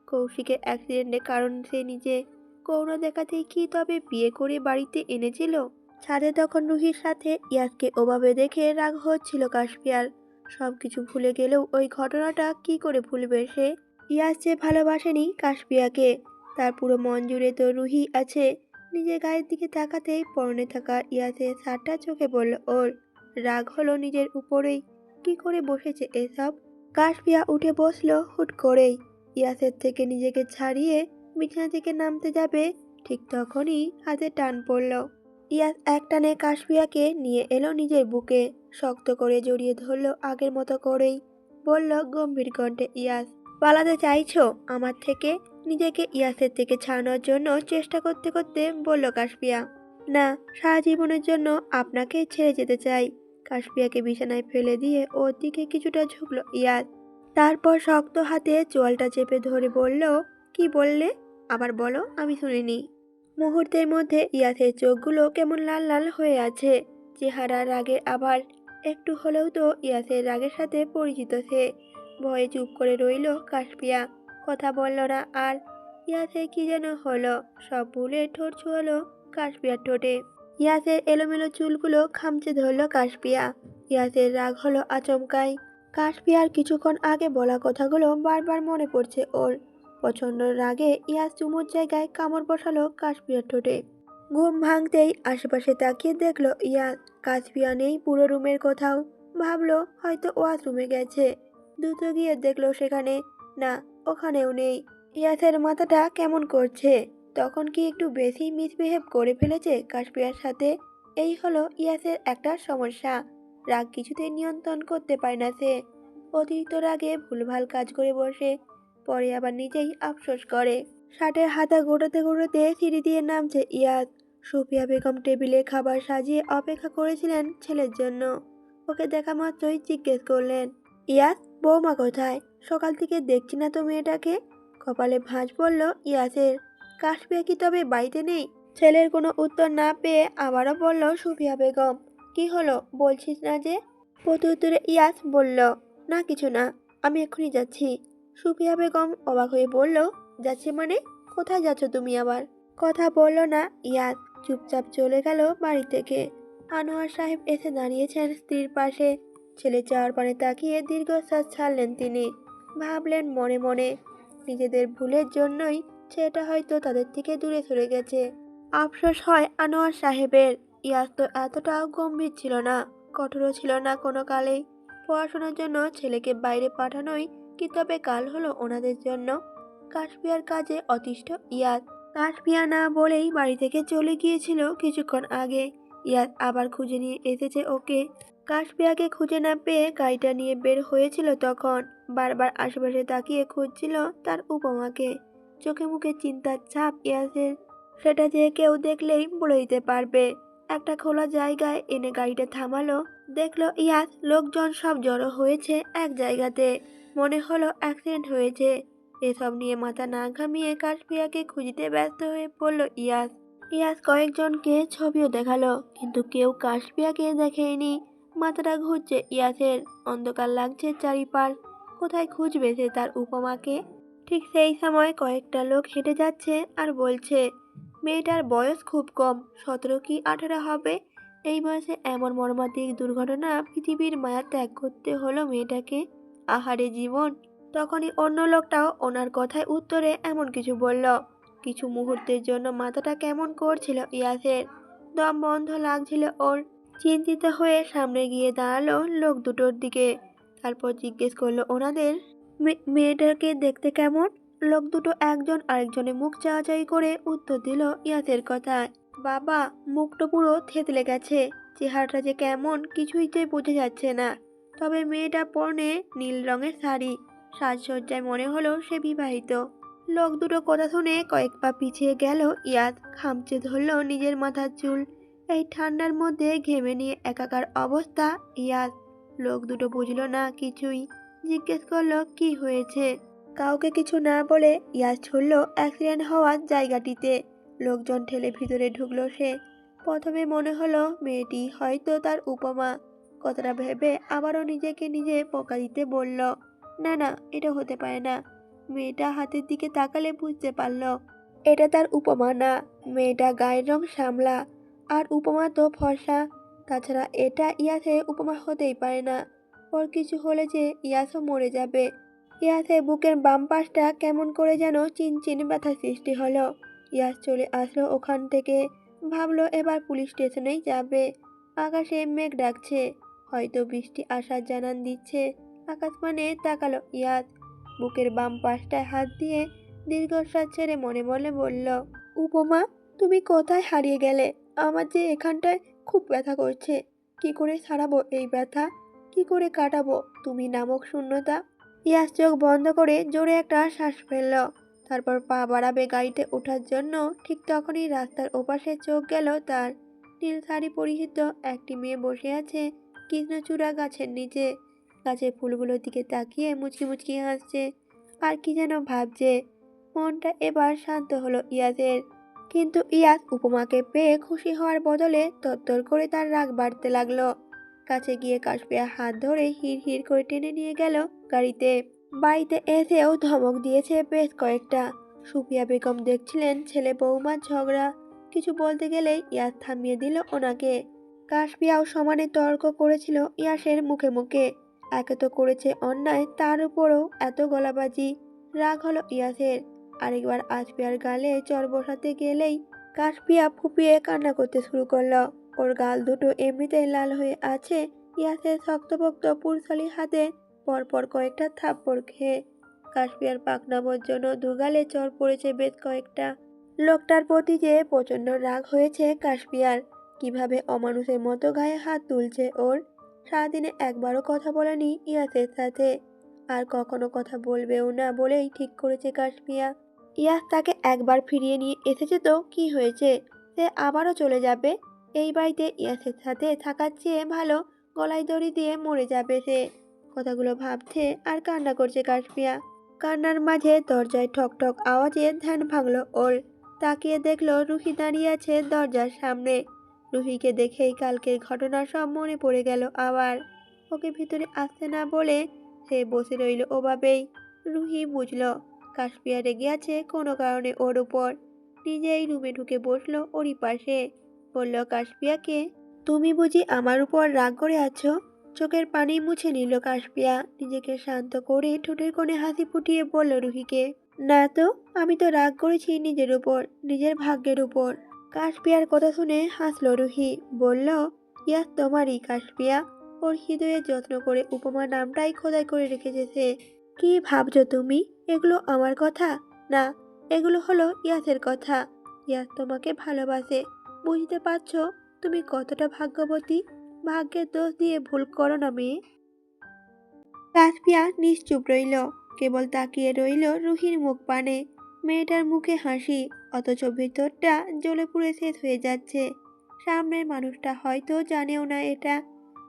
কৌশিকের অ্যাক্সিডেন্টের কারণ সে নিজে। করুণা দেখাতেই কি তবে বিয়ে করে বাড়িতে এনেছিল? ছাদে তখন রুহির সাথে ইয়াসকে ওভাবে দেখে রাগ হচ্ছিল কাশপিয়ার। সবকিছু ভুলে গেলেও ওই ঘটনাটা কি করে ভুলবে সে? ইয়াস যে ভালোবাসেনি কাশপিয়াকে, তার পুরো মন জুড়ে তো রুহি আছে। নিজের গায়ের দিকে তাকাতেই পরনে থাকা ইয়াসের শার্টটা চোখে পড়ল ওর। রাগ হলো নিজের উপরেই। কি করে বসেছে এসব? কাশপিয়া উঠে বসলো হুট করেই। ইয়াসের থেকে নিজেকে ছাড়িয়ে বিছানা থেকে নামতে যাবে, ঠিক তখনই হাতে টান পড়ল। ইয়াস একটানে কাশপিয়াকে নিয়ে এলো নিজের বুকে। শক্ত করে জড়িয়ে ধরল আগের মতো করেই। বলল গম্ভীর কণ্ঠে, ইয়াস, পালাতে চাইছো আমার থেকে? নিজেকে ইয়াসের থেকে ছাড়ানোর জন্য চেষ্টা করতে করতে বলল কাশপিয়া। না, সারা জীবনের জন্য আপনাকে ছেড়ে যেতে চাই। কাশপিয়াকে বিছানায় ফেলে দিয়ে ওর দিকে কিছুটা ঝুঁকল ইয়াস। তারপর শক্ত হাতে চোয়ালটা চেপে ধরে বলল, কি বললে? আবার বলো, আমি শুনিনি। মুহূর্তের মধ্যে ইয়াসের চোখগুলো কেমন লাল লাল হয়ে আছে। চেহারা রাগে, আবার একটু হলেও তো ইয়াসের রাগের সাথে পরিচিত সে। ভয়ে চুপ করে রইল কাশপিয়া, কথা বলল না আর। ইয়াসের কি যেন হলো, সব ভুলে ঠোঁট ছোঁয়ালো কাশপিয়ার ঠোঁটে। ইয়াসের এলোমেলো চুলগুলো খামচে ধরল কাশপিয়া। ইয়াসের রাগ হলো আচমকাই। কাশপিয়ার কিছুক্ষণ আগে বলা কথাগুলো বারবার মনে পড়ছে ওর। প্রচণ্ড রাগে ইয়াস চুমুর জায়গায় কামড় বসালো কাশপিয়ার ঠোঁটে। ঘুম ভাঙতেই আশেপাশে তাকিয়ে দেখলো ইয়াস। কাশপিয়া নেই পুরো রুমের কোথাও। ভাবলো হয়তো ওয়াশরুমে গেছে। দ্রুত গিয়ে দেখলো সেখানে না, ওখানেও নেই। ইয়াসের মাথাটা কেমন করছে। তখন কি একটু বেশি মিসবিহেভ করে ফেলেছে কাশপিয়ার সাথে? এই হলো ইয়াসের একটা সমস্যা। রাগ কিছুতেই নিয়ন্ত্রণ করতে পারে না সে। অতিরিক্ত রাগে ভুলভাল কাজ করে বসে, পরে আবার নিজেই আফসোস করে। শার্টের হাতা গোটাতে গোটাতে সিঁড়ি দিয়ে নামছে ইয়াস। সুফিয়া বেগম টেবিলে খাবার সাজিয়ে অপেক্ষা করেছিলেন ছেলের জন্য। ওকে দেখা মাত্রই জিজ্ঞেস করলেন, ইয়াস, বৌমা কোথায়? সকাল থেকে দেখছি না তো মেয়েটাকে। কপালে ভাঁজ পড়ল ইয়াসের। কাশপিয়া কি তবে বাড়িতে নেই? ছেলের কোনো উত্তর না পেয়ে আবারও বলল সুফিয়া বেগম, কি হলো বলছিস না যে? প্রত্যুত্তরে ইয়াস বলল, না কিছু না, আমি এক্ষুনি যাচ্ছি। সুফিয়া বেগম অবাক হয়ে বলল, যাচ্ছে মানে? কোথায় যাচ্ছ তুমি আবার? কথা বলল না ইয়াস, চুপচাপ চলে গেল বাড়ি থেকে। আনোয়ার সাহেব এসে দাঁড়িয়েছেন স্ত্রীর পাশে। ছেলে চাওয়ার পানে তাকিয়ে দীর্ঘশ্বাস ছাড়লেন তিনি। ভাবলেন মনে মনে, নিজেদের ভুলের জন্যই ছেলেটা হয়তো তাদের থেকে দূরে সরে গেছে। আফসোস হয় আনোয়ার সাহেবের। ইয়াস তো এতটাও গম্ভীর ছিল না, কঠোরও ছিল না কোনো কালেই। পড়াশোনার জন্য ছেলেকে বাইরে পাঠানোই কি তবে কাল হলো ওনাদের জন্য? কাশপিয়ার কাজে অতিষ্ঠ ইয়াদ। কাশপিয়া না বলেই বাড়ি থেকে চলে গিয়েছিল কিছুক্ষণ আগে। ইয়াদ আবার খুঁজে নিয়ে এসেছে ওকে। কাশপিয়াকে খুঁজে না পেয়ে গাড়িটা নিয়ে বের হয়েছিল তখন। বারবার আশেপাশে তাকিয়ে খুঁজছিল তার উপমাকে। চোখে মুখে চিন্তার ছাপ ইয়াসের, সেটা যে কেউ দেখলেই বলে দিতে পারবে। একটা খোলা জায়গায় এনে গাড়িটা থামালো। দেখলো ইয়াস লোকজন সব জড়ো হয়েছে এক জায়গাতে। মনে হলো অ্যাক্সিডেন্ট হয়েছে। এসব নিয়ে মাথা না ঘামিয়ে কাশপিয়াকে খুঁজতে ব্যস্ত হয়ে পড়ল ইয়াস। ইয়াস কয়েকজনকে ছবিও দেখালো, কিন্তু কেউ কাশপিয়াকে দেখেনি। মাথাটা ঘুরছে ইয়াসের, অন্ধকার লাগছে চারিপাশ। কোথায় খুঁজবে সে তার উপমাকে? ঠিক সেই সময় কয়েকটা লোক হেঁটে যাচ্ছে আর বলছে, মেয়েটার বয়স খুব কম, 17 কি 18 হবে। এই বয়সে এমন মর্মান্তিক দুর্ঘটনা, পৃথিবীর মায়া ত্যাগ করতে হলো মেয়েটাকে। আহারে জীবন। তখনই অন্য লোকটাও ওনার কথায় উত্তরে এমন কিছু বলল। কিছু মুহূর্তের জন্য মাথাটা কেমন করছিল ইয়াসের, দম বন্ধ লাগছিল ওর। চিন্তিত হয়ে সামনে গিয়ে দাঁড়ালো লোক দুটোর দিকে। তারপর জিজ্ঞেস করলো ওনাদের, মেয়েটাকে দেখতে কেমন? লোক দুটো একজন আরেকজনের মুখ চাওয়াচাই করে উত্তর দিল ইয়াসের কথায়। বাবা, মুখটা পুরো থেতলে গেছে, চেহারাটা যে কেমন কিছুই যে বোঝা যাচ্ছে না। তবে মেয়েটা পরনে নীল রঙের শাড়ি, সাজসজ্জায় মনে হলো সে বিবাহিত। লোক দুটো কথা শুনে কয়েক পা পিছিয়ে গেল ইয়াস, খামচে ধরল নিজের মাথার চুল। এই ঠান্ডার মধ্যে ঘেমে নিয়ে একাকার অবস্থা ইয়াস। লোক দুটো বুঝলো না কিছুই, জিজ্ঞেস করলো কি হয়েছে। কাউকে কিছু না বলে ইয়াস ছুড়ল অ্যাক্সিডেন্ট হওয়ার জায়গাটিতে। লোকজন ঠেলে ভিতরে ঢুকলো সে। প্রথমে মনে হলো মেয়েটি হয়তো তার উপমা। কথাটা ভেবে আবারও নিজেকে নিজে পোকা দিতে বলল, না না, এটা হতে পারে না। মেয়েটা হাতের দিকে তাকালে বুঝতে পারল এটা তার উপমা না। মেয়েটা গায়ের রং শ্যামলা, আর উপমা তো ফর্সা। তাছাড়া এটা ইয়াসের উপমা হতেই পারে না। ওর কিছু হলে যে ইয়াসও মরে যাবে। ইয়াসের বুকের বাম পাশটা কেমন করে যেন চিনচিন ব্যথা সৃষ্টি হলো। ইয়াস চলে আসলো ওখান থেকে। ভাবলো এবার পুলিশ স্টেশনেই যাবে। আকাশে মেঘ ডাকছে, হয়তো বৃষ্টি আসার জানান দিচ্ছে। আকাশপানে তাকালো ইয়াস। বুকের বাম পাশটায় হাত দিয়ে দীর্ঘশ্বাস ছেড়ে মনে মনে বলল, উপমা, তুমি কোথায় হারিয়ে গেলে? আমার যে এখানটায় খুব ব্যথা করছে। কি করে সারাবো এই ব্যথা? কি করে কাটাবো তুমি নামক শূন্যতা? ইয়াস চোখ বন্ধ করে জোরে একটা শ্বাস ফেলল। তারপর পা বাড়াবে গাড়িতে ওঠার জন্য, ঠিক তখনই রাস্তার ওপাশে চোখ গেল তার। নীল শাড়ি পরিহিত একটি মেয়ে বসে আছে কৃষ্ণচূড়া গাছের নিচে। গাছের ফুলগুলোর দিকে তাকিয়ে মুচকি মুচকি হাসছে, আর কি যেন ভাবছে। মনটা এবার শান্ত হলো ইয়াসের। কিন্তু ইয়াস উপমাকে পেয়ে খুশি হওয়ার বদলে তরতর করে তার রাগ বাড়তে লাগলো। কাছে গিয়ে কাশপিয়া হাত ধরে হিড় হিড় করে টেনে নিয়ে গেল গাড়িতে। বাড়িতে এসেও ধমক দিয়েছে বেশ কয়েকটা। সুফিয়া বেগম দেখছিলেন ছেলে বৌমার ঝগড়া। কিছু বলতে গেলেই ইয়াস থামিয়ে দিল ওনাকে। কাশপিয়াও সমানে তর্ক করেছিল ইয়াসের মুখে মুখে। একে তো করেছে অন্যায়, তার উপরও এত গলাবাজি। রাগ হলো ইয়াসের। আরেকবার আসপিয়ার গালে চর বসাতে গেলেই কাশপিয়া ফুপিয়ে কান্না করতে শুরু করলো। ওর গাল দুটো এমনিতেই লাল হয়ে আছে ইয়াসের শক্তপোক্ত পুরুষালী হাতে পরপর কয়েকটা থাপ্পড় খেয়ে। কাশপিয়ার পাকনামোর জন্য দুগালে চর পড়েছে বেশ কয়েকটা। লোকটার প্রতি যে প্রচন্ড রাগ হয়েছে কাশপিয়ার। কিভাবে অমানুষের মতো গায়ে হাত তুলছে ওর। সারাদিনে একবারও কথা বলেনি ইয়াসের সাথে, আর কখনো কথা বলবেও না বলেই ঠিক করেছে কাশপিয়া। ইয়াস তাকে একবার ফিরিয়ে নিয়ে এসেছে তো কি হয়েছে, সে আবারও চলে যাবে। এই বাড়িতে ইয়াসের সাথে থাকার চেয়ে ভালো গলায় দড়ি দিয়ে মরে যাবে সে। কথাগুলো ভাবছে আর কান্না করছে কাশপিয়া। কান্নার মাঝে দরজায় ঠক ঠক আওয়াজে ধ্যান ভাঙল ওর। তাকিয়ে দেখলো রুহি দাঁড়িয়ে আছে দরজার সামনে। রুহিকে দেখেই কালকের ঘটনা সব মনে পড়ে গেল আবার। ওকে ভিতরে আসতে না বলে সে বসে রইল ওভাবেই। রুহি বুঝলো কাশপিয়া রেগে আছে কোনো কারণে ওর উপর। নিজেই রুমে ঢুকে বসলো ওরই পাশে। বলল কাশপিয়াকে, তুমি বুঝি আমার উপর রাগ করে আছো? চোখের পানি মুছে নিল কাশপিয়া। নিজেকে শান্ত করে ঠোঁটের কোণে হাসি ফুটিয়ে বলল রুহিকে, না তো, আমি তো রাগ করেছি নিজের উপর, নিজের ভাগ্যের উপর। কাশপিয়ার কথা শুনে হাসলো রুহি। বলল, ইয়াস তোমারই কাশপিয়া। ওর হৃদয়ে যত্ন করে উপমা নামটাই খোদাই করে রেখেছে সে। কি ভাবছো তুমি? এগুলো আমার কথা? না, এগুলো হলো ইয়াসের কথা। ইয়াস তোমাকে ভালোবাসে। বুঝতে পারছো তুমি কতটা ভাগ্যবতী? ভাগ্যের দোষ দিয়ে ভুল করো না মেয়ে। কাশপিয়া নিশ্চুপ রইল, কেবল তাকিয়ে রইল রুহির মুখ পানে। মেয়েটার মুখে হাসি, অথচ ভেতরটা জ্বলে পুড়ে শেষ হয়ে যাচ্ছে। সামনের মানুষটা হয়তো জানেও না এটা।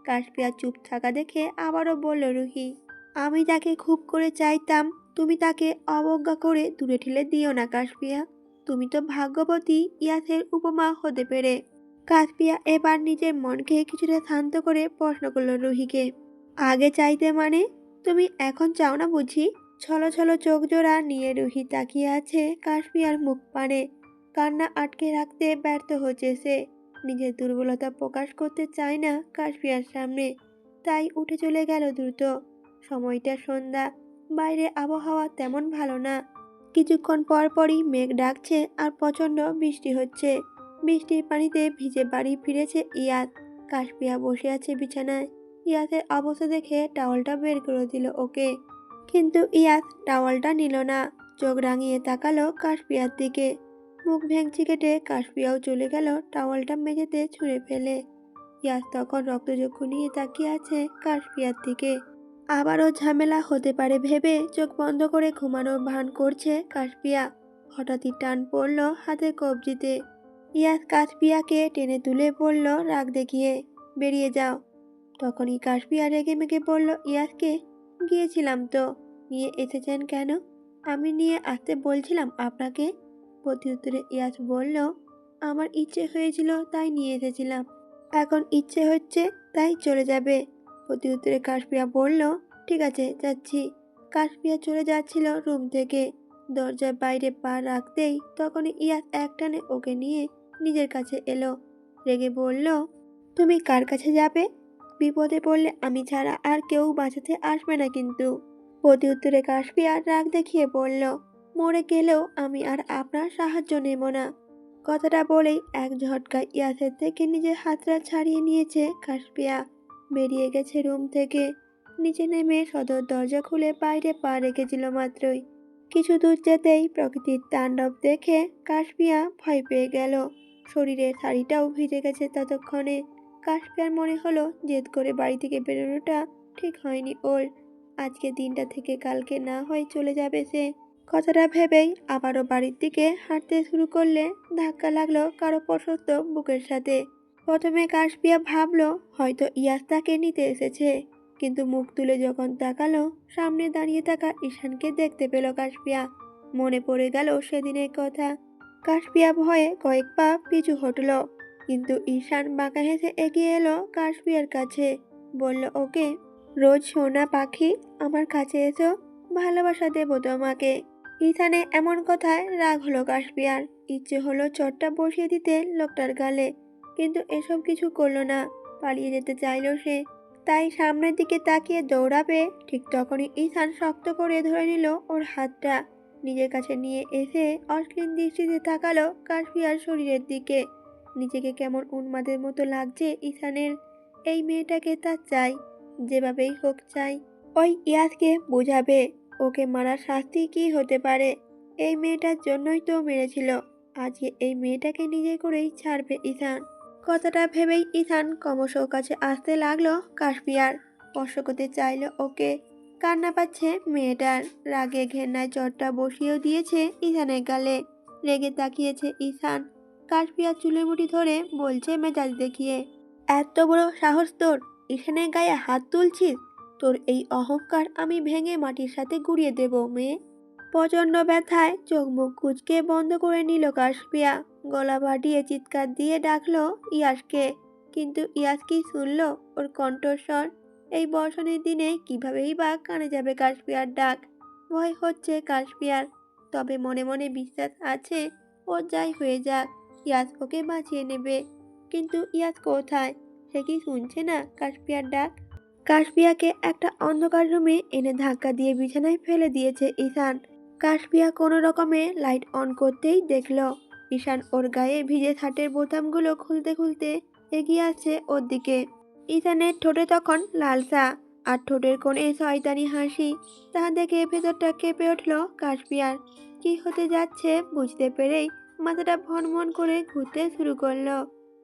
কাশপিয়া চুপ থাকা দেখে আবারও বলল রুহি, আমি তাকে খুব করে চাইতাম, তুমি তাকে অবজ্ঞা করে দূরে ঠেলে দিও না কাশপিয়া। তুমি তো ভাগ্যবতী ইয়াসের উপমা হতে পেরে। কাশপিয়া এবার নিজের মনকে কিছুটা শান্ত করে প্রশ্ন করল রুহিকে, আগে চাইতে মানে? তুমি এখন চাও না বুঝি? ছলো ছলো চোখ জোড়া নিয়ে রুহি তাকিয়ে আছে কাশপিয়ার মুখ পানে। কান্না আটকে রাখতে ব্যর্থ হচ্ছে সে। নিজের দুর্বলতা প্রকাশ করতে চায় না কাশপিয়ার সামনে, তাই উঠে চলে গেল দ্রুত। সময়টা সন্ধ্যা, বাইরে আবহাওয়া তেমন ভালো না। কিছুক্ষণ পর পরই মেঘ ডাকছে আর প্রচণ্ড বৃষ্টি হচ্ছে। বৃষ্টির পানিতে ভিজে বাড়ি ফিরেছে ইয়াস। কাশপিয়া বসে আছে বিছানায়। ইয়াসের অবস্থা দেখে টাওয়ালটা বের করে দিল ওকে, কিন্তু ইয়াস টাওয়ালটা নিল না। চোখ রাঙিয়ে তাকালো কাশপিয়ার দিকে। মুখ ভেঙচি কেটে কাশপিয়াও চলে গেল টাওয়ালটা মেঝেতে ছুঁড়ে ফেলে। ইয়াস তখন রক্তচক্ষু নিয়ে তাকিয়ে আছে কাশপিয়ার দিকে। আবারও ঝামেলা হতে পারে ভেবে চোখ বন্ধ করে ঘুমানোর ভান করছে কাশপিয়া। হঠাৎই টান পড়ল হাতের কবজিতে। ইয়াস কাশপিয়াকে টেনে তুলে বলল রাগ দেখিয়ে, বেরিয়ে যাও। তখনই কাশপিয়া রেগে মেগে বলল ইয়াসকে, গিয়েছিলাম তো। নিয়ে এসেছেন কেন? আমি নিয়ে আসতে বলছিলাম আপনাকে। প্রত্যুত্তরে ইয়াস বলল, আমার ইচ্ছে হয়েছিল তাই নিয়ে এসেছিলাম, এখন ইচ্ছে হচ্ছে তাই চলে যাবে। প্রত্যুত্তরে কাশপিয়া বলল, ঠিক আছে যাচ্ছি। কাশপিয়া চলে যাচ্ছিল রুম থেকে। দরজার বাইরে পা রাখতেই তখনই ইয়াস একটানে ওকে নিয়ে নিজের কাছে এলো। রেগে বলল, তুমি কার কাছে যাবে? বিপদে পড়লে আমি ছাড়া আর কেউ বাঁচাতে আসবে না কিন্তু। প্রত্যুত্তরে কাশপিয়া রাগ দেখিয়ে বলল, মরে গেলেও আমি আর আপনার সাহায্য নেব না। কথাটা বলেই এক ঝটকায় ইয়াসের থেকে নিজের হাতটা ছাড়িয়ে নিয়েছে কাশপিয়া। বেরিয়ে গেছে রুম থেকে। নিচে নেমে সদর দরজা খুলে বাইরে পা রেখেছিল মাত্রই। কিছু দূর যেতেই প্রকৃতির তাণ্ডব দেখে কাশপিয়া ভয় পেয়ে গেল। শরীরের শাড়িটাও ভিজে গেছে ততক্ষণে। কাশপিয়ার মনে হলো জেদ করে বাড়ি থেকে বেরোনোটা ঠিক হয়নি ওর। আজকে দিনটা থেকে কালকে না হয় চলে যাবে সে। কথাটা ভেবেই আবারও বাড়ির দিকে হাঁটতে শুরু করলে ধাক্কা লাগলো কারো প্রশস্ত বুকের সাথে। প্রথমে কাশপিয়া ভাবলো হয়তো ইয়াস তাকে নিতে এসেছে, কিন্তু মুখ তুলে যখন তাকালো সামনে দাঁড়িয়ে থাকা ঈশানকে দেখতে পেল কাশপিয়া। মনে পড়ে গেল সেদিনের কথা। কাশপিয়া ভয়ে কয়েক পা পিছু হটল, কিন্তু ঈশান বাঁকা হেসে এগিয়ে এলো কাশপিয়ার কাছে। বলল ওকে, রোজ সোনা পাখি আমার কাছে এসো, ভালোবাসা দেবো তোমাকে। ঈশানে এমন কথায় রাগ হলো কাশপিয়ার। ইচ্ছে হলো চটটা বসিয়ে দিতে লোকটার গালে, কিন্তু এসব কিছু করলো না। পালিয়ে যেতে চাইলো সে, তাই সামনের দিকে তাকিয়ে দৌড়াবে ঠিক তখনই ঈশান শক্ত করে ধরে নিল ওর হাতটা। নিজের কাছে নিয়ে এসে অশ্লীল দৃষ্টিতে তাকালো কাশপিয়ার শরীরের দিকে। নিজেকে কেমন উন্মাদের মতো লাগছে ঈশানের। এই মেয়েটাকে তার চাই, যেভাবেই হোক চাই। ওই ইয়াসকে বোঝাবে ওকে মারার শাস্তি কি হতে পারে। এই মেয়েটার জন্যই তো মেরেছিল। আজকে এই মেয়েটাকে নিজে করেই ছাড়বে ঈশান। কথাটা ভেবেই ঈশান ক্রমশ কাছে আসতে লাগলো কাশপিয়ার। স্পর্শ করতে চাইলো ওকে। কান্না পাচ্ছে মেয়েটার। রাগে ঘেন্নায় চটটা বসিয়েও দিয়েছে ঈশানের গালে। রেগে তাকিয়েছে ঈশান। কাশপিয়ার চুলের মুঠি ধরে বলছে মেজাজ দেখিয়ে, এত বড় সাহস তোর, ঈশানের গায়ে হাত তুলছিস? তোর এই অহংকার আমি ভেঙে মাটির সাথে গুঁড়িয়ে দেব মেয়ে। প্রচণ্ড ব্যথায় চোখ মুখ কুঁচকে বন্ধ করে নিল কাশপিয়া। গলা বাড়িয়ে চিৎকার দিয়ে ডাকলো ইয়াসকে, কিন্তু ইয়াস কি শুনল ওর কণ্ঠস্বর? এই বর্ষণের দিনে কিভাবেই বা কানে যাবে কাশপিয়ার ডাক। ভয় হচ্ছে কাশপিয়ার, তবে মনে মনে বিশ্বাস আছে ও যাই হয়ে যাক ইয়াস ওকে বাঁচিয়ে নেবে। কিন্তু ইয়াস কোথায়? সে কি শুনছে না কাশপিয়ার ডাক? কাশপিয়াকে একটা অন্ধকার রুমে এনে ধাক্কা দিয়ে বিছানায় ফেলে দিয়েছে ঈশান। কাশপিয়া কোনো রকমে লাইট অন করতেই দেখল ঈশান ওর গায়ে ভিজে শার্টের বোতামগুলো খুলতে খুলতে এগিয়ে আসছে ওর দিকে। ঈশানের ঠোঁটে তখন লালসা, আর ঠোঁটের কোণে শয়তানি হাসি। তা দেখে ভেতরটা কেঁপে উঠল কাশপিয়ার। কি হতে যাচ্ছে বুঝতে পেরেই মাথাটা ভনভন করে ঘুরতে শুরু করলো।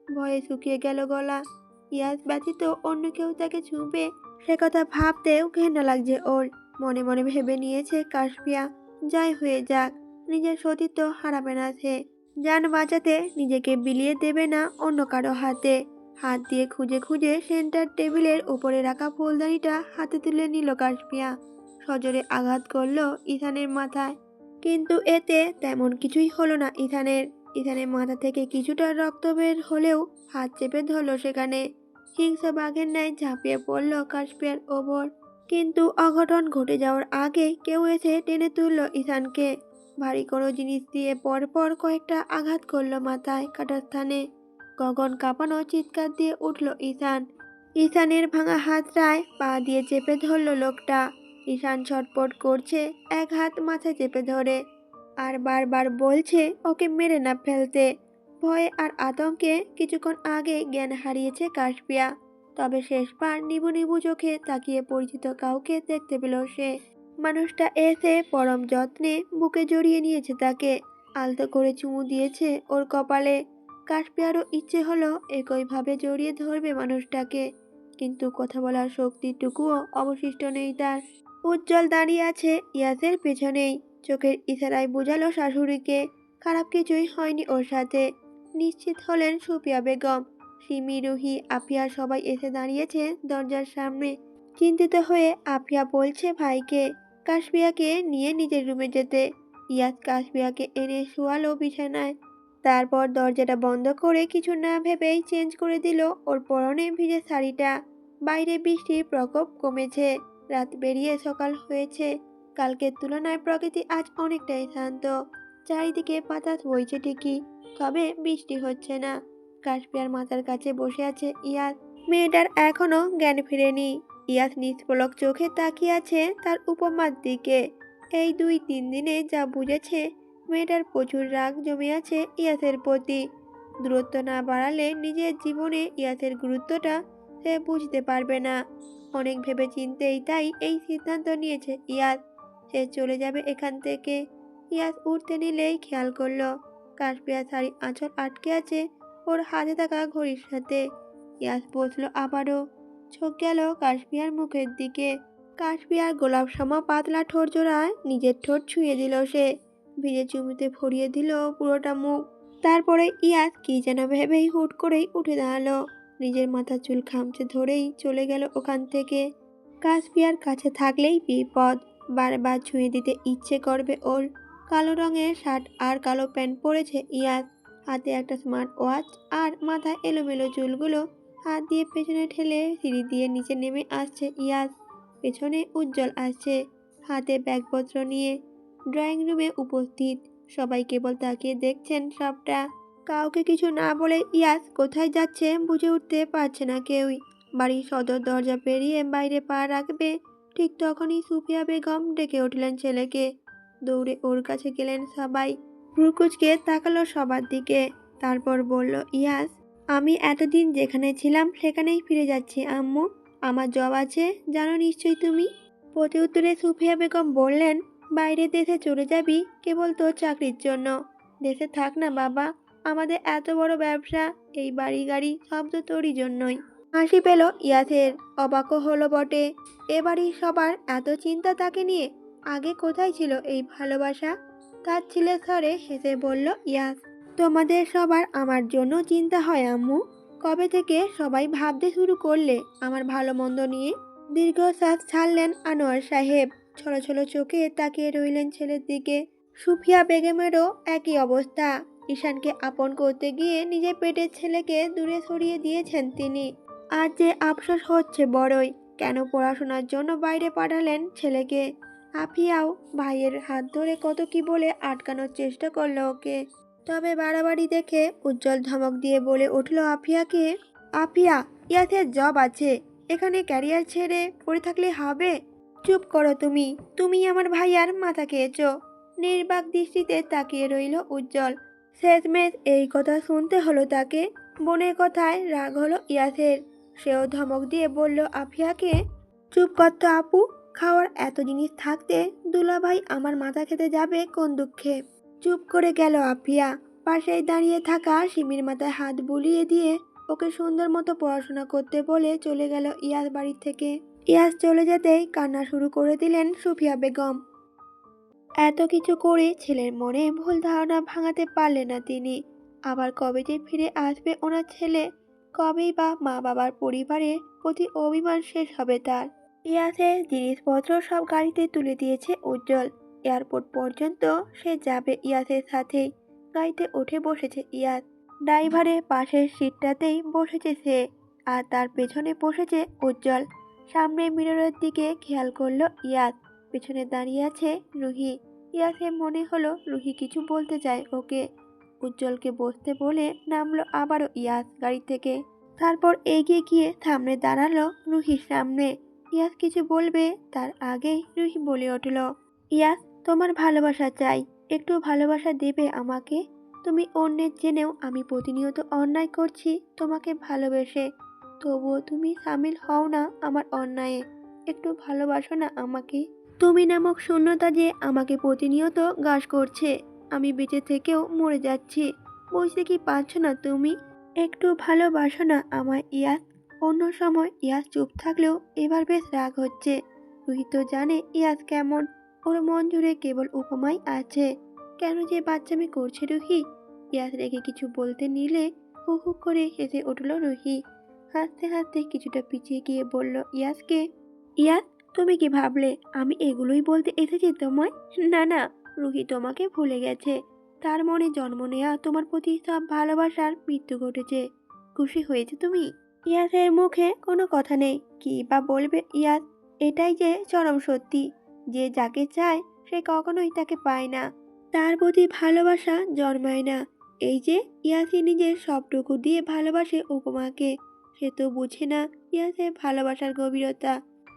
ভয়ে শুকিয়ে গেল গলা। ইয়াস ব্যতীত অন্য কেউ তাকে ছুঁবে সে কথা ভাবতেও ঘেন্না লাগছে ওর। মনে মনে ভেবে নিয়েছে কাশপিয়া যাই হয়ে যাক নিজের সতীত্ব হারাবে না সে। জান বাঁচাতে নিজেকে বিলিয়ে দেবে না অন্য কারো হাতে। হাত দিয়ে খুঁজে খুঁজে সেন্টার টেবিলের উপরে রাখা ফুলদানিটা হাতে তুলে নিল কাশপিয়া। সজোরে আঘাত করলো ইথানের মাথায়, কিন্তু এতে তেমন কিছুই হলো না ইথানের। ইথানের মাথা থেকে কিছুটা রক্ত বের হলেও হাত চেপে ধরলো সেখানে। হিংস্র বাঘের ন্যায় ঝাঁপিয়ে পড়ল কাশপিয়ার ওপর, কিন্তু অঘটন ঘটে যাওয়ার আগে কেউ এসে টেনে তুলল ইথানকে। ভারী কোনো জিনিস দিয়ে পরপর কয়েকটা আঘাত করলো মাথায় কাটার স্থানে। গগন কাঁপানো চিৎকার দিয়ে উঠল ইথান। ইথানের ভাঙা হাতটায় পা দিয়ে চেপে ধরল লোকটা। ঈশান ছটপট করছে, এক হাত মাথায় চেপে ধরে, আর বারবার বলছে ওকে মেরে না ফেলতে। ভয়ে আর আতঙ্কে কিছুক্ষণ আগে জ্ঞান হারিয়েছে কাশপিয়া। তবে শেষবার নিবু নিবু চোখে তাকিয়ে পরিচিত কাউকে দেখতে পেল সে। মানুষটা এসে পরম যত্নে বুকে জড়িয়ে নিয়েছে তাকে, আলতো করে চুমু দিয়েছে ওর কপালে। কাশপিয়ারও ইচ্ছে হলো একইভাবে জড়িয়ে ধরবে মানুষটাকে, কিন্তু কথা বলার শক্তিটুকুও অবশিষ্ট নেই তার। উজ্জ্বল দাঁড়িয়ে আছে ইয়াসের পেছনেই, চোখের ইশারায় বোঝালো শাশুড়িকে খারাপ কিছুই হয়নি ওর সাথে। নিশ্চিত হলেন সুফিয়া বেগম। সিমি, রুহি, আফিয়া সবাই এসে দাঁড়িয়েছে দরজার সামনে। চিন্তিত হয়ে আফিয়া বলছে ভাইকে কাশপিয়াকে নিয়ে নিজের রুমে যেতে। ইয়াস কাশপিয়াকে এনে শোয়ালো বিছানায়, তারপর দরজাটা বন্ধ করে কিছু না ভেবেই চেঞ্জ করে দিল ওর পরনে ভিজে শাড়িটা। বাইরে বৃষ্টির প্রকোপ কমেছে, রাত বেরিয়ে সকাল হয়েছে। কালকের তুলনায় প্রকৃতি আজ অনেকটাই শান্ত। চারিদিকে বাতাস বইছে ঠিকই, তবে বৃষ্টি হচ্ছে না। কাশপিয়ার মাথার কাছে বসে আছে ইয়াস। মেয়েটার এখনো জ্ঞান ফিরেনি। ইয়াস নিষ্পলক চোখে তাকিয়ে আছে তার উপমার দিকে। এই 2-3 দিনে যা বুঝেছে, মেয়েটার প্রচুর রাগ জমে আছে ইয়াসের প্রতি। দূরত্ব না বাড়ালে নিজের জীবনে ইয়াসের গুরুত্বটা সে বুঝতে পারবে না। অনেক ভেবে চিন্তেই তাই এই সিদ্ধান্ত নিয়েছে ইয়াস, সে চলে যাবে এখান থেকে। ইয়াস উঠতে নিলেই খেয়াল করলো কাশপিয়ার শাড়ি আঁচল আটকে আছে ওর হাতে থাকা ঘড়ির সাথে। ইয়াস বসলো আবারও, চোখ গেল কাশপিয়ার মুখের দিকে। কাশপিয়ার গোলাপ সম পাতলা ঠোঁট জোড়ায় নিজের ঠোঁট ছুঁয়ে দিল সে। ভিজে চুমুতে ভরিয়ে দিল পুরোটা মুখ। তারপরে ইয়াস কি যেন ভেবেই হুট করেই উঠে দাঁড়ালো। নিজের মাথার চুল খামচে ধরেই চলে গেল ওখান থেকে। কাশপিয়ার কাছে থাকলেই বিপদ, বারবার ছুঁয়ে দিতে ইচ্ছে করবে ওর। কালো রঙের শার্ট আর কালো প্যান্ট পরেছে ইয়াস, হাতে একটা স্মার্ট ওয়াচ, আর মাথায় এলোমেলো চুলগুলো হাত দিয়ে পেছনে ঠেলে সিঁড়ি দিয়ে নিচে নেমে আসছে ইয়াস। পেছনে উজ্জ্বল আসছে হাতে ব্যাগপত্র নিয়ে। ড্রয়িং রুমে উপস্থিত সবাই কেবল তাকিয়ে দেখছেন সবটা। কাউকে কিছু না বলে ইয়াস কোথায় যাচ্ছে বুঝে উঠতে পারছে না কেউই। বাড়ির সদর দরজা পেরিয়ে বাইরে পা রাখবে, ঠিক তখনই সুফিয়া বেগম ডেকে উঠলেন ছেলেকে। দৌড়ে ওর কাছে গেলেন সবাই। ভ্রুকুচকে তাকালো সবার দিকে, তারপর বলল ইয়াস, আমি এতদিন যেখানে ছিলাম সেখানেই ফিরে যাচ্ছি আম্মু। আমার জব আছে জানো নিশ্চয়ই তুমি। প্রতি উত্তরে সুফিয়া বেগম বললেন, বাইরে দেশে চলে যাবি কেবল তোর চাকরির জন্য? দেশে থাক না বাবা, আমাদের এত বড় ব্যবসা, এই বাড়ি গাড়ি সব তো তোরই জন্যই। হাসি পেল ইয়াসের, অবাকও হলো বটে। এ বাড়ির সবার এত চিন্তা তাকে নিয়ে, আগে কোথায় ছিল এই ভালোবাসা? তার ছেলের স্বরে হেসে বলল ইয়াস, তোমাদের সবার আমার জন্য চিন্তা হয় আম্মু। কবে থেকে সবাই ভাবতে শুরু করলে আমার ভালো মন্দ নিয়ে? দীর্ঘশ্বাস ছাড়লেন আনোয়ার সাহেব, ছলো ছলো চোখে তাকিয়ে রইলেন ছেলের দিকে। সুফিয়া বেগমেরও একই অবস্থা। ঈশানকে আপন করতে গিয়ে নিজের পেটের ছেলেকে দূরে সরিয়ে দিয়েছেন তিনি। আজ যে আফসোস হচ্ছে বড়ই, কেন পড়াশোনার জন্য বাইরে পাঠালেন ছেলেকে। আফিয়াও ভাইয়ের হাত ধরে কত কি বলে আটকানোর চেষ্টা করলো ওকে, তবে বাড়াবাড়ি দেখে উজ্জ্বল ধমক দিয়ে বলে উঠল আফিয়াকে, আফিয়া, ইয়াসের জব আছে, এখানে ক্যারিয়ার ছেড়ে পড়ে থাকলে হবে? চুপ করো তুমি, তুমি আমার ভাইয়ার মাথা খেয়েছো। নির্বাক দৃষ্টিতে তাকিয়ে রইল উজ্জ্বল। শেষমেশ এই কথা শুনতে হলো তাকে। বোনের কথায় রাগ হলো ইয়াসের, সেও ধমক দিয়ে বলল আফিয়াকে, চুপ কর তো আপু, খাওয়ার এত জিনিস থাকতে দুলাভাই আমার মাথা খেতে যাবে কোন দুঃখে। চুপ করে গেল আফিয়া। পাশেই দাঁড়িয়ে থাকা সিমির মাথায় হাত বুলিয়ে দিয়ে ওকে সুন্দর মতো পড়াশোনা করতে বলে চলে গেল ইয়াস বাড়ি থেকে। ইয়াস চলে যেতেই কান্না শুরু করে দিলেন সুফিয়া বেগম। এত কিছু করে ছেলের মনে ভুল ধারণা ভাঙাতে পারলেন না তিনি। আবার কবে যে ফিরে আসবে ওনার ছেলে, কবেই বা মা বাবার পরিবারের প্রতি অভিমান শেষ হবে তার। ইয়াসের জিনিসপত্র সব গাড়িতে তুলে দিয়েছে উজ্জ্বল। এয়ারপোর্ট পর্যন্ত সে যাবে ইয়াসের সাথেই। গাড়িতে উঠে বসেছে ইয়াস। ড্রাইভারের পাশের সিটটাতেই বসেছে সে, আর তার পেছনে বসেছে উজ্জ্বল। সামনে মিররের দিকে খেয়াল করলো ইয়াস, পেছনে দাঁড়িয়ে আছে রুহি। ইয়াসের মনে হলো রুহি কিছু বলতে চায় ওকে। উজ্জ্বলকে বসতে বলে নামলো আবারও ইয়াস গাড়ি থেকে। তারপর এগিয়ে গিয়ে সামনে দাঁড়ালো রুহির সামনে। ইয়াস কিছু বলবে তার আগেই রুহি বলে উঠল, ইয়াস তোমার ভালোবাসা চাই, একটু ভালোবাসা দেবে আমাকে? তুমি অন্যের জেনেও আমি প্রতিনিয়ত অন্যায় করছি তোমাকে ভালোবেসে, তবুও তুমি সামিল হও না আমার অন্যায়ে। একটু ভালোবাসো না আমাকে? তুমি নামক শূন্যতা যে আমাকে প্রতিনিয়ত গ্রাস করছে, আমি বেঁচে থেকেও মরে যাচ্ছি। বুঝতে কি পারছো না তুমি? একটু ভালোবাসো না আমায় ইয়াস। অন্য সময় ইয়াস চুপ থাকলেও এবার বেশ রাগ হচ্ছে। রুহি তো জানে ইয়াস কেমন, ওর মন জুড়ে কেবল উপমাই আছে। কেন যে বাচ্চামি করছে রুহি? ইয়াস রেগে কিছু বলতে নিলে হু হু করে হেসে উঠল রুহি। হাসতে হাসতে কিছুটা পিছিয়ে গিয়ে বলল ইয়াসকে, ইয়াস তুমি কি ভাবলে আমি এগুলোই বলতে এসেছি তোমায়? না না, রুহি তোমাকে ভুলে গেছে। তার মনে জন্ম নেয়া তোমার প্রতি সব ভালোবাসার মৃত্যু ঘটেছে। খুশি হয়েছে তুমি? ইয়াসের মুখে কোনো কথা নেই, কি বা বলবে ইয়াস। এটাই যে চরম সত্যি, যে যাকে চায় সে কখনোই তাকে পায় না, তার প্রতি ভালোবাসা জন্মায় না। এই যে ইয়াসি নিজের সবটুকু দিয়ে ভালোবাসে উপমাকে, সে তো বুঝে না ইয়াসের ভালোবাসার গভীরতা।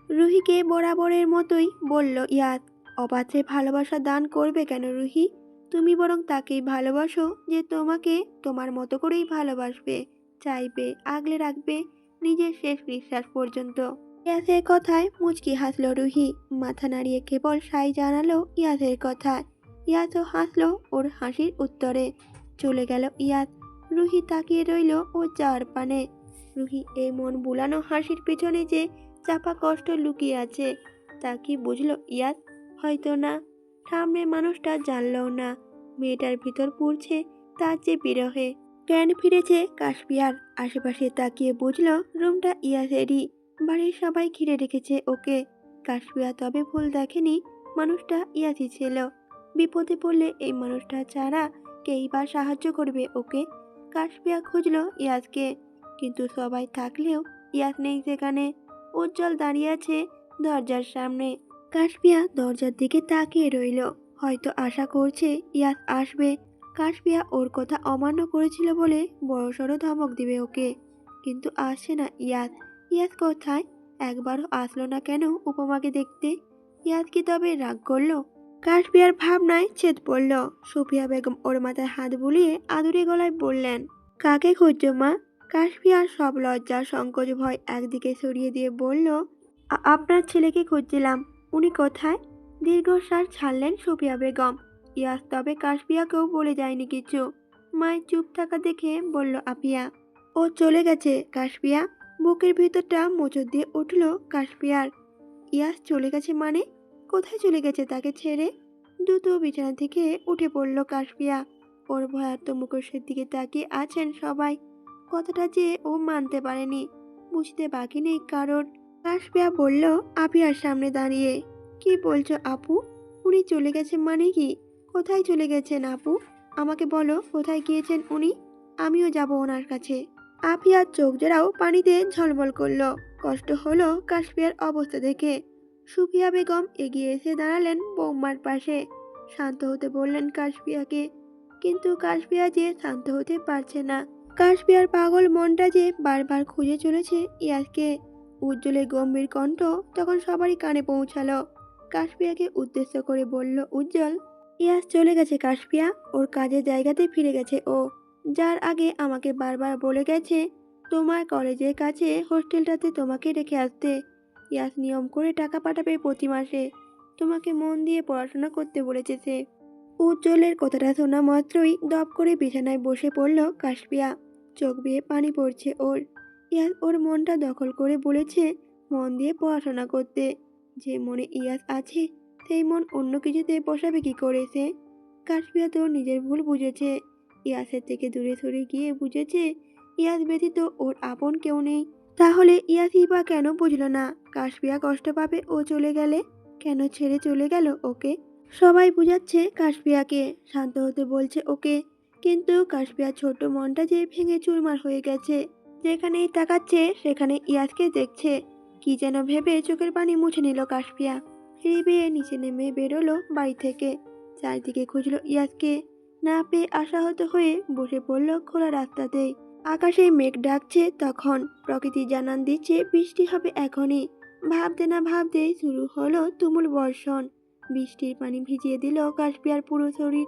রুহিকে বরাবরের মতোই বলল ইয়াস, অপাত্রে ভালোবাসা দান করবে কেন রুহি? তুমি বরং তাকেই ভালোবাসো যে তোমাকে তোমার মতো করেই ভালোবাসবে, চাইবে, আগলে রাখবে নিজের শেষ নিঃশ্বাস পর্যন্ত। ইয়াসের কথায় মুচকি হাসলো রুহি, মাথা নাড়িয়ে কেবল সাই জানালো ইয়াসের কথায়। ইয়াসও হাসলো ওর হাসির উত্তরে। চলে গেল ইয়াস। রুহি তাকিয়ে রইল ও যাওয়ার পানে। রুহি এই মন বুলানো হাসির পেছনে যে চাপা কষ্ট লুকিয়ে আছে তা কি বুঝলো ইয়াস? হয়তো না। সামনে মানুষটা জানলও না মেয়েটার ভিতর পুড়ছে তার যে বিরহে। জ্ঞান ফিরেছে কাশপিয়ার। আশেপাশে তাকিয়ে বুঝলো রুমটা ইয়াসেরই। বাড়ির সবাই ঘিরে রেখেছে ওকে। কাশপিয়া তবে ভুল দেখেনি, মানুষটা ইয়াসই ছিল। বিপদে পড়লে এই মানুষটা ছাড়া কেই বা সাহায্য করবে ওকে? কাশপিয়া খুঁজলো ইয়াসকে, কিন্তু সবাই থাকলেও ইয়াস নেই সেখানে। উজ্জ্বল দাঁড়িয়ে আছে দরজার সামনে। কাশপিয়া দরজার দিকে তাকিয়ে রইল, হয়তো আশা করছে ইয়াস আসবে। কাশপিয়া ওর কথা অমান্য করেছিল বলে বড়সড় ধমক দিবে ওকে, কিন্তু আসছে না ইয়াস। ইয়াস কোথায়? একবারও আসলো না কেন উপমাকে দেখতে? ইয়াস কি তবে রাগ করলো? কাশপিয়ার ভাবনায় ছেদ পড়ল। সুফিয়া বেগম ওর মাথায় হাত বুলিয়ে আদুরে গলায় বললেন, কাকে খুঁজছো মা? কাশপিয়ার সব লজ্জা সংকোচ ভয় একদিকে সরিয়ে দিয়ে বলল, আপনার ছেলেকে খুঁজছিলাম। উনি কোথায়? দীর্ঘশ্বাস ছাড়লেন সুফিয়া বেগম। ইয়াস তবে কাশপিয়াকেও বলে যায়নি কিছু। মায়ের চুপ থাকা দেখে বলল আপিয়া, ও চলে গেছে কাশপিয়া। বুকের ভিতরটা মোচড় দিয়ে উঠল কাশপিয়ার। ইয়াস চলে গেছে মানে? কোথায় চলে গেছে তাকে ছেড়ে? দ্রুত বিছানা থেকে উঠে পড়ল কাশপিয়া। ওর ভয়ার্ত মুখোশের দিকে তাকিয়ে আছেন সবাই। কথাটা যে ও মানতে পারেনি, বুঝতে বাকি নেই কারণ। কাশপিয়া বলল আপিয়ার সামনে দাঁড়িয়ে, কি বলছো আপু? উনি চলে গেছেন মানে কি? কোথায় চলে গেছেন আপু? আমাকে বলো কোথায় গিয়েছেন উনি, আমিও যাব ওনার কাছে। আপিয়ার চোখ জোড়াও পানিতে ঝলমল করলো। কষ্ট হলো কাশপিয়ার অবস্থা দেখে। সুফিয়া বেগম এগিয়ে এসে দাঁড়ালেন বৌমার পাশে। শান্ত হতে বললেন কাশপিয়াকে, কিন্তু কাশপিয়া যে শান্ত হতে পারছে না। কাশপিয়ার পাগল মনটা যে বারবার খুঁজে চলেছে ইয়াসকে। উজ্জ্বলের গম্ভীর কণ্ঠ তখন সবারই কানে পৌঁছালো। কাশপিয়াকে উদ্দেশ্য করে বলল উজ্জ্বল, ইয়াস চলে গেছে কাশপিয়া, ওর কাজের জায়গাতে ফিরে গেছে ও। যার আগে আমাকে বারবার বলে গেছে তোমার কলেজের কাছে হোস্টেলটাতে তোমাকে রেখে আসতে। ইয়াস নিয়ম করে টাকা পাঠাবে প্রতি মাসে। তোমাকে মন দিয়ে পড়াশোনা করতে বলেছে সে। উজ্জ্বলের কথাটা শোনা মাত্রই দপ করে বিছানায় বসে পড়ল কাশপিয়া। চোখ বেয়ে পানি পড়ছে ওর। ইয়াস ওর মনটা দখল করে বলেছে মন দিয়ে পড়াশোনা করতে। যে মনে ইয়াস আছে সেই মন অন্য কিছুতে বসাবে কি করে সে? কাশপিয়া তো নিজের ভুল বুঝেছে। ইয়াসের থেকে দূরে সরে গিয়ে বুঝেছে ইয়াস ব্যতীত ওর আপন কেউ নেই। তাহলে ইয়াসই বা কেন বুঝল না কাশপিয়া কষ্ট পাবে ও চলে গেলে? কেন ছেড়ে চলে গেল ওকে? সবাই বুঝাচ্ছে কাশপিয়াকে, শান্ত হতে বলছে ওকে, কিন্তু কাশপিয়ার ছোট্ট মনটা যে ভেঙে চুরমার হয়ে গেছে। যেখানেই তাকাচ্ছে সেখানে ইয়াসকে দেখছে। কি যেন ভেবে চোখের পানি মুছে নিল কাশপিয়া। সিঁড়ি বেয়ে নিচে নেমে বেরোলো বাড়ি থেকে। চারিদিকে খুঁজলো ইয়াসকে। না পেয়ে আশাহত হয়ে বসে পড়ল খোলা রাস্তাতেই। আকাশে মেঘ ডাকছে তখন, প্রকৃতি জানান দিচ্ছে বৃষ্টি হবে এখনই। ভাবতে না ভাবতেই শুরু হলো তুমুল বর্ষণ। বৃষ্টির পানি ভিজিয়ে দিল কাশপিয়ার পুরো শরীর।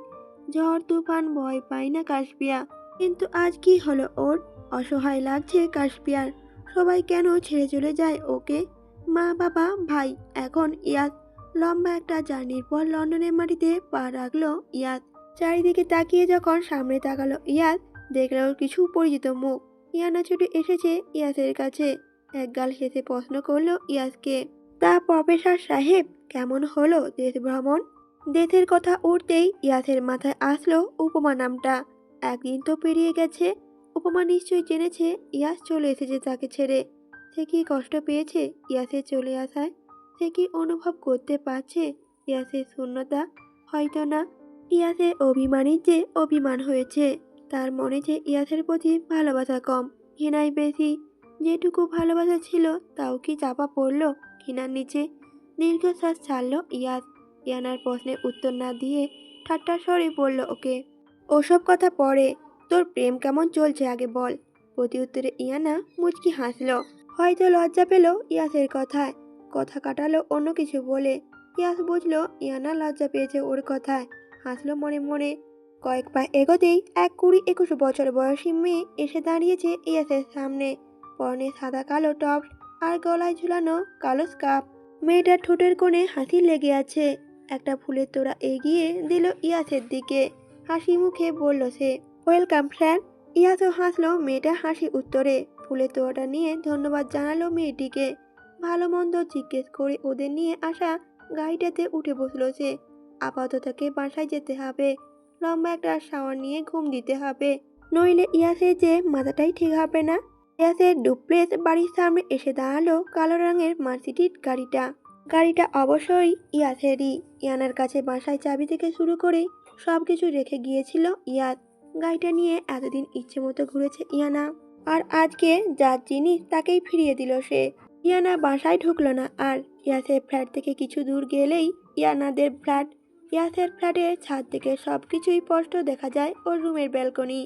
ঝড় তুফান ভয় পায় না কাশপিয়া, কিন্তু আজ কি হলো ওর? অসহায় লাগছে কাশপিয়ার। সবাই কেন ছেড়ে চলে যায় ওকে? মা, বাবা, ভাই, এখন ইয়াস। লম্বা একটা জার্নির পর লন্ডনের মাটিতে পা রাখলো ইয়াস। চারিদিকে তাকিয়ে যখন সামনে তাকালো ইয়াস, দেখলো কিছু পরিচিত মুখ। ইয়ানা ছুটে এসেছে ইয়াসের কাছে। একগাল হেসে প্রশ্ন করলো ইয়াসকে, তা প্রফেসর সাহেব, কেমন হলো দেশ ভ্রমণ? দেশের কথা উঠতেই ইয়াসের মাথায় আসলো উপমা নামটা। একদিন তো পেরিয়ে গেছে। উপমা নিশ্চয়ই জেনেছে ইয়াস চলে এসেছে তাকে ছেড়ে। সে কি কষ্ট পেয়েছে ইয়াসের চলে আসায়? সে কি অনুভব করতে পারছে ইয়াসের শূন্যতা? হয়তো না। ইয়াসের অভিমানীর যে অভিমান হয়েছে। তার মনে যে ইয়াসের প্রতি ভালোবাসা কম, ঘৃণাই বেশি। যেটুকু ভালোবাসা ছিল তাও কি চাপা পড়ল ঘৃণার নিচে? দীর্ঘশ্বাস ছাড়ল ইয়াস। ইয়ানার প্রশ্নের উত্তর না দিয়ে ঠাট্টা স্বরে বলল ওকে, ওসব কথা পরে, তোর প্রেম কেমন চলছে আগে বল। প্রতি উত্তরে ইয়ানা মুচকি হাসল। হয়তো লজ্জা পেল ইয়াসের কথায়, কথা কাটালো অন্য কিছু বলে। ইয়াস বুঝলো ইয়ানা লজ্জা পেয়েছে ওর কথায়, হাসলো মনে মনে। কয়েক পা এগোতেই এক 20-21 বছর বয়সী মেয়ে এসে দাঁড়িয়েছে ইয়াসের সামনে। পরনে সাদা কালো টপ আর গলায় ঝুলানো কালো স্কার্ফ। মেয়েটার ঠোঁটের কোণে হাসি লেগে আছে। একটা ফুলের তোড়া এগিয়ে দিল ইয়াসের দিকে। হাসি মুখে বলল সে, ওয়েলকাম ফ্রেন্ড। ইয়াসও হাসলো মেয়েটার হাসি উত্তরে। ফুলের তোড়াটা নিয়ে ধন্যবাদ জানালো মেয়েটিকে। ভালো মন্দ জিজ্ঞেস করে ওদের নিয়ে আসা গাড়িটাতে উঠে বসলো সে। আপাতত তাকে বাসায় যেতে হবে। লম্বা একটা শাওয়ার নিয়ে ঘুম দিতে হবে, নইলে ইয়াসের যে মাথাটাই ঠিক হবে না। ইয়াসের ডুপ্লেস বাড়ির সামনে এসে দাঁড়ালো কালো রঙের মার্সিডিজ গাড়িটা। গাড়িটা অবশ্যই ইয়াসেরই। ইয়ানার কাছে বাসায় চাবি থেকে শুরু করে সবকিছু রেখে গিয়েছিল ইয়াস। গাড়িটা নিয়ে এতদিন ইচ্ছে মতো ঘুরেছে ইয়ানা, আর আজকে যার জিনিস তাকেই ফিরিয়ে দিল সে। ইয়ানা বাসায় ঢুকলো না আর। ইয়াসের ফ্ল্যাট থেকে কিছু দূর গেলেই ইয়ানাদের ফ্ল্যাট। ইয়াসের ফ্ল্যাটের ছাদ থেকে সবকিছুই স্পষ্ট দেখা যায় ওর রুমের ব্যালকনি।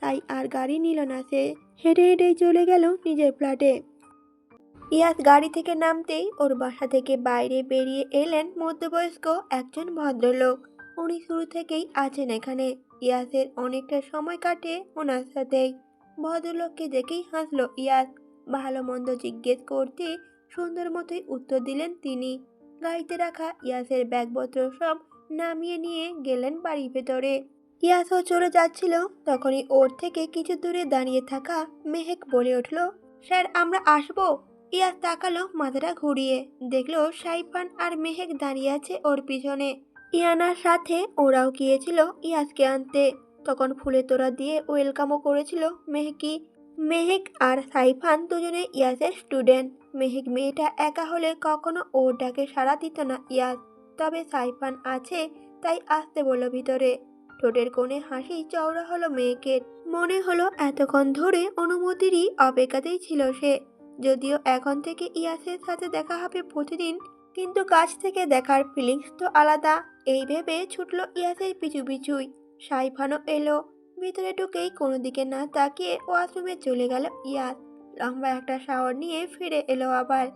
তাই আর গাড়ি নিল না সে, হেঁটে হেঁটেই চলে গেল নিজের ফ্ল্যাটে। ইয়াস গাড়ি থেকে নামতেই ওর বাসা থেকে বাইরে বেরিয়ে এলেন মধ্যবয়স্ক একজন ভদ্রলোক। উনি শুরু থেকেই আছেন এখানে। ইয়াসের অনেকটা সময় কাটে ওনার সাথেই। ভদ্রলোককে দেখেই হাসলো ইয়াস। ভালো মন্দ জিজ্ঞেস করতে সুন্দর মতোই উত্তর দিলেন তিনি। গাড়িতে রাখা ইয়াসের ব্যাগপত্র সব নামিয়ে নিয়ে গেলেন বাড়ির ভেতরে। ইয়াসও চলে যাচ্ছিল, তখনই ওর থেকে কিছু দূরে দাঁড়িয়ে থাকা মেহেক বলে উঠল, স্যার আমরা আসবো। ইয়াস তাকালো মাথাটা ঘুরিয়ে, দেখলো সাইফান আর মেহেক দাঁড়িয়ে আছে ওর পিছনে। ইয়ানার সাথে ওরাও গিয়েছিল ইয়াসকে আনতে। তখন ফুলের তোড়া দিয়ে ওয়েলকামও করেছিল মেহেকি। মেহেক আর সাইফান দুজনে ইয়াসের স্টুডেন্ট। মেহেক মেয়েটা একা হলে কখনো ওর ডাকে সাড়া দিত না ইয়াস। তবে সাইফান আছে তাই আসতে বলল ভিতরে। ঠোঁটের কোণে হাসি চওড়া হলো মেহেকের। মনে হলো এতক্ষণ ধরে অনুমতিরই অপেক্ষাতেই ছিল সে। যদিও এখন থেকে ইয়াসের সাথে দেখা হবে প্রতিদিন, কিন্তু কাছ থেকে দেখার ফিলিংস তো আলাদা। এই ভেবে ছুটলো ইয়াসের পিছু পিছুই। সাইফানও এলো। ভিতরে ঢুকেই কোনো দিকে না তাকিয়ে ওয়াশরুমে চলে গেল ইয়াস। লম্বা একটা শাওয়ার নিয়ে ফিরে এলো আবার।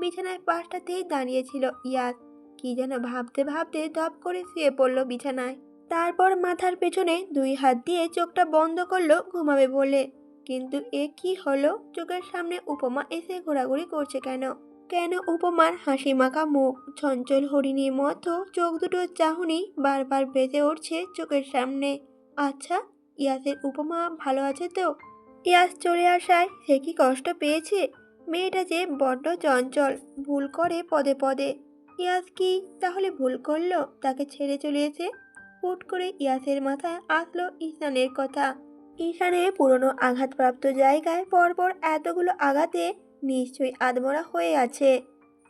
বিছানায় পাশটাতেই দাঁড়িয়েছিল ইয়াস। কি যেন ভাবতে ভাবতে দপ করে শুয়ে পড়লো বিছানায়। তারপর মাথার পেছনে 2 হাত দিয়ে চোখটা বন্ধ করলো ঘুমাবে বলে। কিন্তু এ কি হলো? চোখের সামনে উপমা এসে ঘোরাঘুরি করছে কেন? কেন উপমার হাসি মাখা মুখ, চঞ্চল হরিণীর মতো চোখ দুটোর চাহনি বারবার বেজে উঠছে চোখের সামনে। আচ্ছা, ইয়াসের উপমা ভালো আছে তো? ইয়াস চলে আসায় সে কি কষ্ট পেয়েছে? মেয়েটা যে বড্ড চঞ্চল, ভুল করে পদে পদে। ইয়াস কি তাহলে ভুল করলো তাকে ছেড়ে চলে এসে? হুট করে ইয়াসের মাথায় আসলো ঈশানের কথা। ঈশানের পুরনো আঘাতপ্রাপ্ত জায়গায় পরপর এতগুলো আঘাতে নিশ্চয়ই আধমরা হয়ে আছে।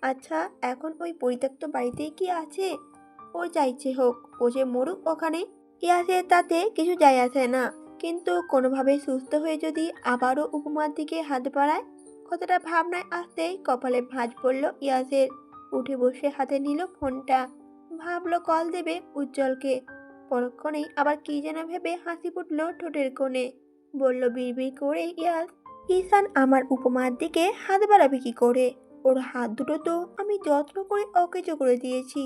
আচ্ছা, এখন ওই পরিত্যক্ত বাড়িতেই কি আছে? ও চাইছে হোক, ও যে মরুক ওখানে, ইয়াসের তাতে কিছু যায় আসে না। কিন্তু কোনোভাবে সুস্থ হয়ে যদি আবারও উপমার দিকে হাত বাড়ায়, কতটা ভাবনায় আসতেই কপালে ভাঁজ পড়ল ইয়াসের। উঠে বসে হাতে নিল ফোনটা, ভাবলো কল দেবে উজ্জ্বলকে। পরক্ষণেই আবার কি যেন ভেবে হাসি ফুটল ঠোঁটের কোণে। বলল বিড়বিড় করে, ইয়াস, ঈশান আমার উপমার দিকে হাত বাড়াবে কি করে? ওর হাত দুটো তো আমি যত্ন করে অকেজো করে দিয়েছি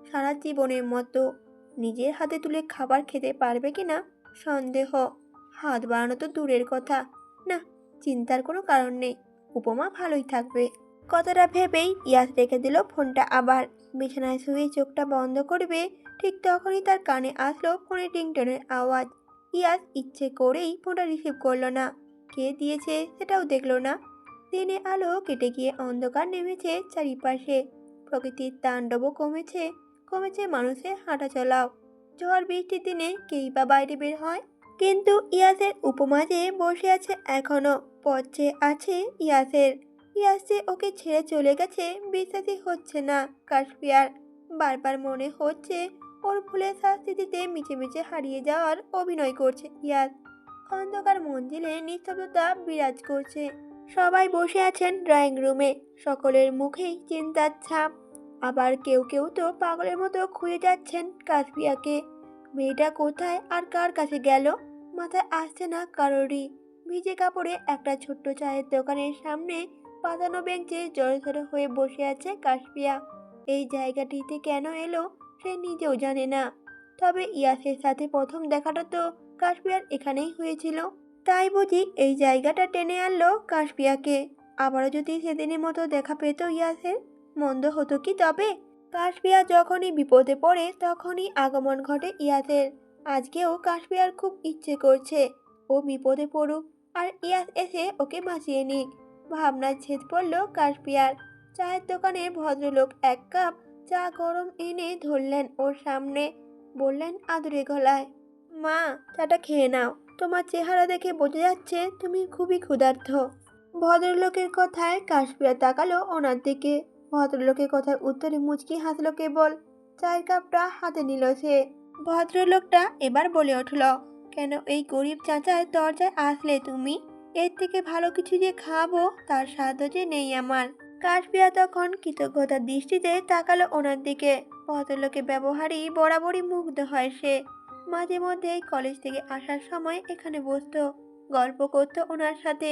সারা জীবনের মতো। নিজের হাতে তুলে খাবার খেতে পারবে কিনা সন্দেহ। হাত বাড়ানো তো দূরের কথা। না, চিন্তার কোনো কারণ নেই, উপমা ভালোই থাকবে। কথাটা ভেবেই ইয়াস রেখে দিল ফোনটা। আবার বিছানায় শুয়ে চোখটা বন্ধ করবে, ঠিক তখনই তার কানে আসলো ফোনের রিংটোনের আওয়াজ। ইয়াস ইচ্ছে করেই ফোনটা রিসিভ করলো না। কে দিয়েছে সেটাও দেখলো না। দিনে আলো কেটে গিয়ে অন্ধকার নেমেছে চারিপাশে। প্রকৃতির তাণ্ডবও কমেছে, কমেছে মানুষের হাঁটা চলাও। ঝড় বৃষ্টির দিনে কেই বা বাইরে বের হয়? কিন্তু ইয়াসের উপমাজে বসে আছে এখনো, পথে আছে ইয়াসের। ইয়াস যে ওকে ছেড়ে চলে গেছে বিশ্বাসই হচ্ছে না কাশপিয়ার। বারবার মনে হচ্ছে ওর ভুলের শাস্তি দিতে মিছে মিছে হারিয়ে যাওয়ার অভিনয় করছে ইয়াস। অন্ধকার মন্দিরে নিস্তব্ধতা বিরাজ করছে। সবাই বসে আছেন ড্রয়িং রুমে, সকলের মুখেই চিন্তার ছাপ। আবার কেউ কেউ তো পাগলের মতো খুঁজে যাচ্ছেন কাশপিয়াকে। মেয়েটা কোথায় আর কার কাছে গেল মাথায় আসছে না কারোরই। ভিজে কাপড়ে একটা ছোট্ট চায়ের দোকানের সামনে পাতানো বেঞ্চে জড়সড় হয়ে বসে আছে কাশপিয়া। এই জায়গাটিতে কেন এলো সে নিজেও জানে না। তবে ইয়াসের সাথে প্রথম দেখাটা তো কাশপিয়ার এখানেই হয়েছিল। তাই বুঝি এই জায়গাটা টেনে আনলো কাশপিয়াকে। আবারও যদি সেদিনের মতো দেখা পেত ইয়াসের, মন্দ হতো কি তবে? কাশপিয়া যখনই বিপদে পড়ে তখনই আগমন ঘটে ইয়াসের। আজকেও কাশপিয়ার খুব ইচ্ছে করছে ও বিপদে পড়ুক আর ইয়াস এসে ওকে বাঁচিয়ে নিক। ভাবনায় ছেদ পড়ল কাশপিয়ার। চায়ের দোকানের ভদ্রলোক এক কাপ চা গরম এনে ধরলেন ওর সামনে। বললেন আদুরে গলায়, মা, চাটা খেয়ে নাও, তোমার চেহারা দেখে বোঝা যাচ্ছে তুমি খুবই ক্ষুধার্ত। ভদ্রলোকের কথায় কাশপিয়া তাকালো ওনার দিকে। ভদ্রলোকের কথার উত্তরে মুচকি হাসলো কেবল। চায়ের কাপটা হাতে নিল সে। ভদ্রলোকটা এবার বলে উঠল, কেন এই গরিব চাচার দরজায় আসলে তুমি? এর থেকে ভালো কিছু যে খাবো তার সাধ্য যে নেই আমার। কাশপিয়া তখন কৃতজ্ঞতার দৃষ্টিতে তাকালো ওনার দিকে। ভদ্রলোকের ব্যবহারই বরাবরই মুগ্ধ হয় সে। মাঝে মধ্যেই কলেজ থেকে আসার সময় এখানে বসতো, গল্প করতো ওনার সাথে।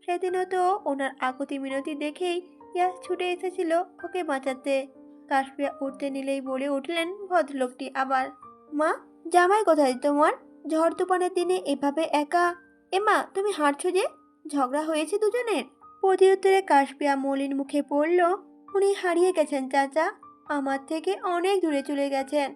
সেদিনও তো ওনার আকুতি মিনতি দেখেই ইয়াস ছুটে এসেছিল ওকে বাঁচাতে। কাশপিয়া উঠতে নিলেই বলে উঠলেন ভদ্রলোকটি আবার, মা, জামাই কোথায় তোমার? ঝড় তুফানের দিনে এভাবে একা? এমা, তুমি হাঁটছো যে, ঝগড়া হয়েছে দুজনের? প্রতি উত্তরে কাশপিয়া মলিন মুখে পড়ল, উনি হারিয়ে গেছেন চাচা, আমার থেকে অনেক দূরে চলে গেছেন।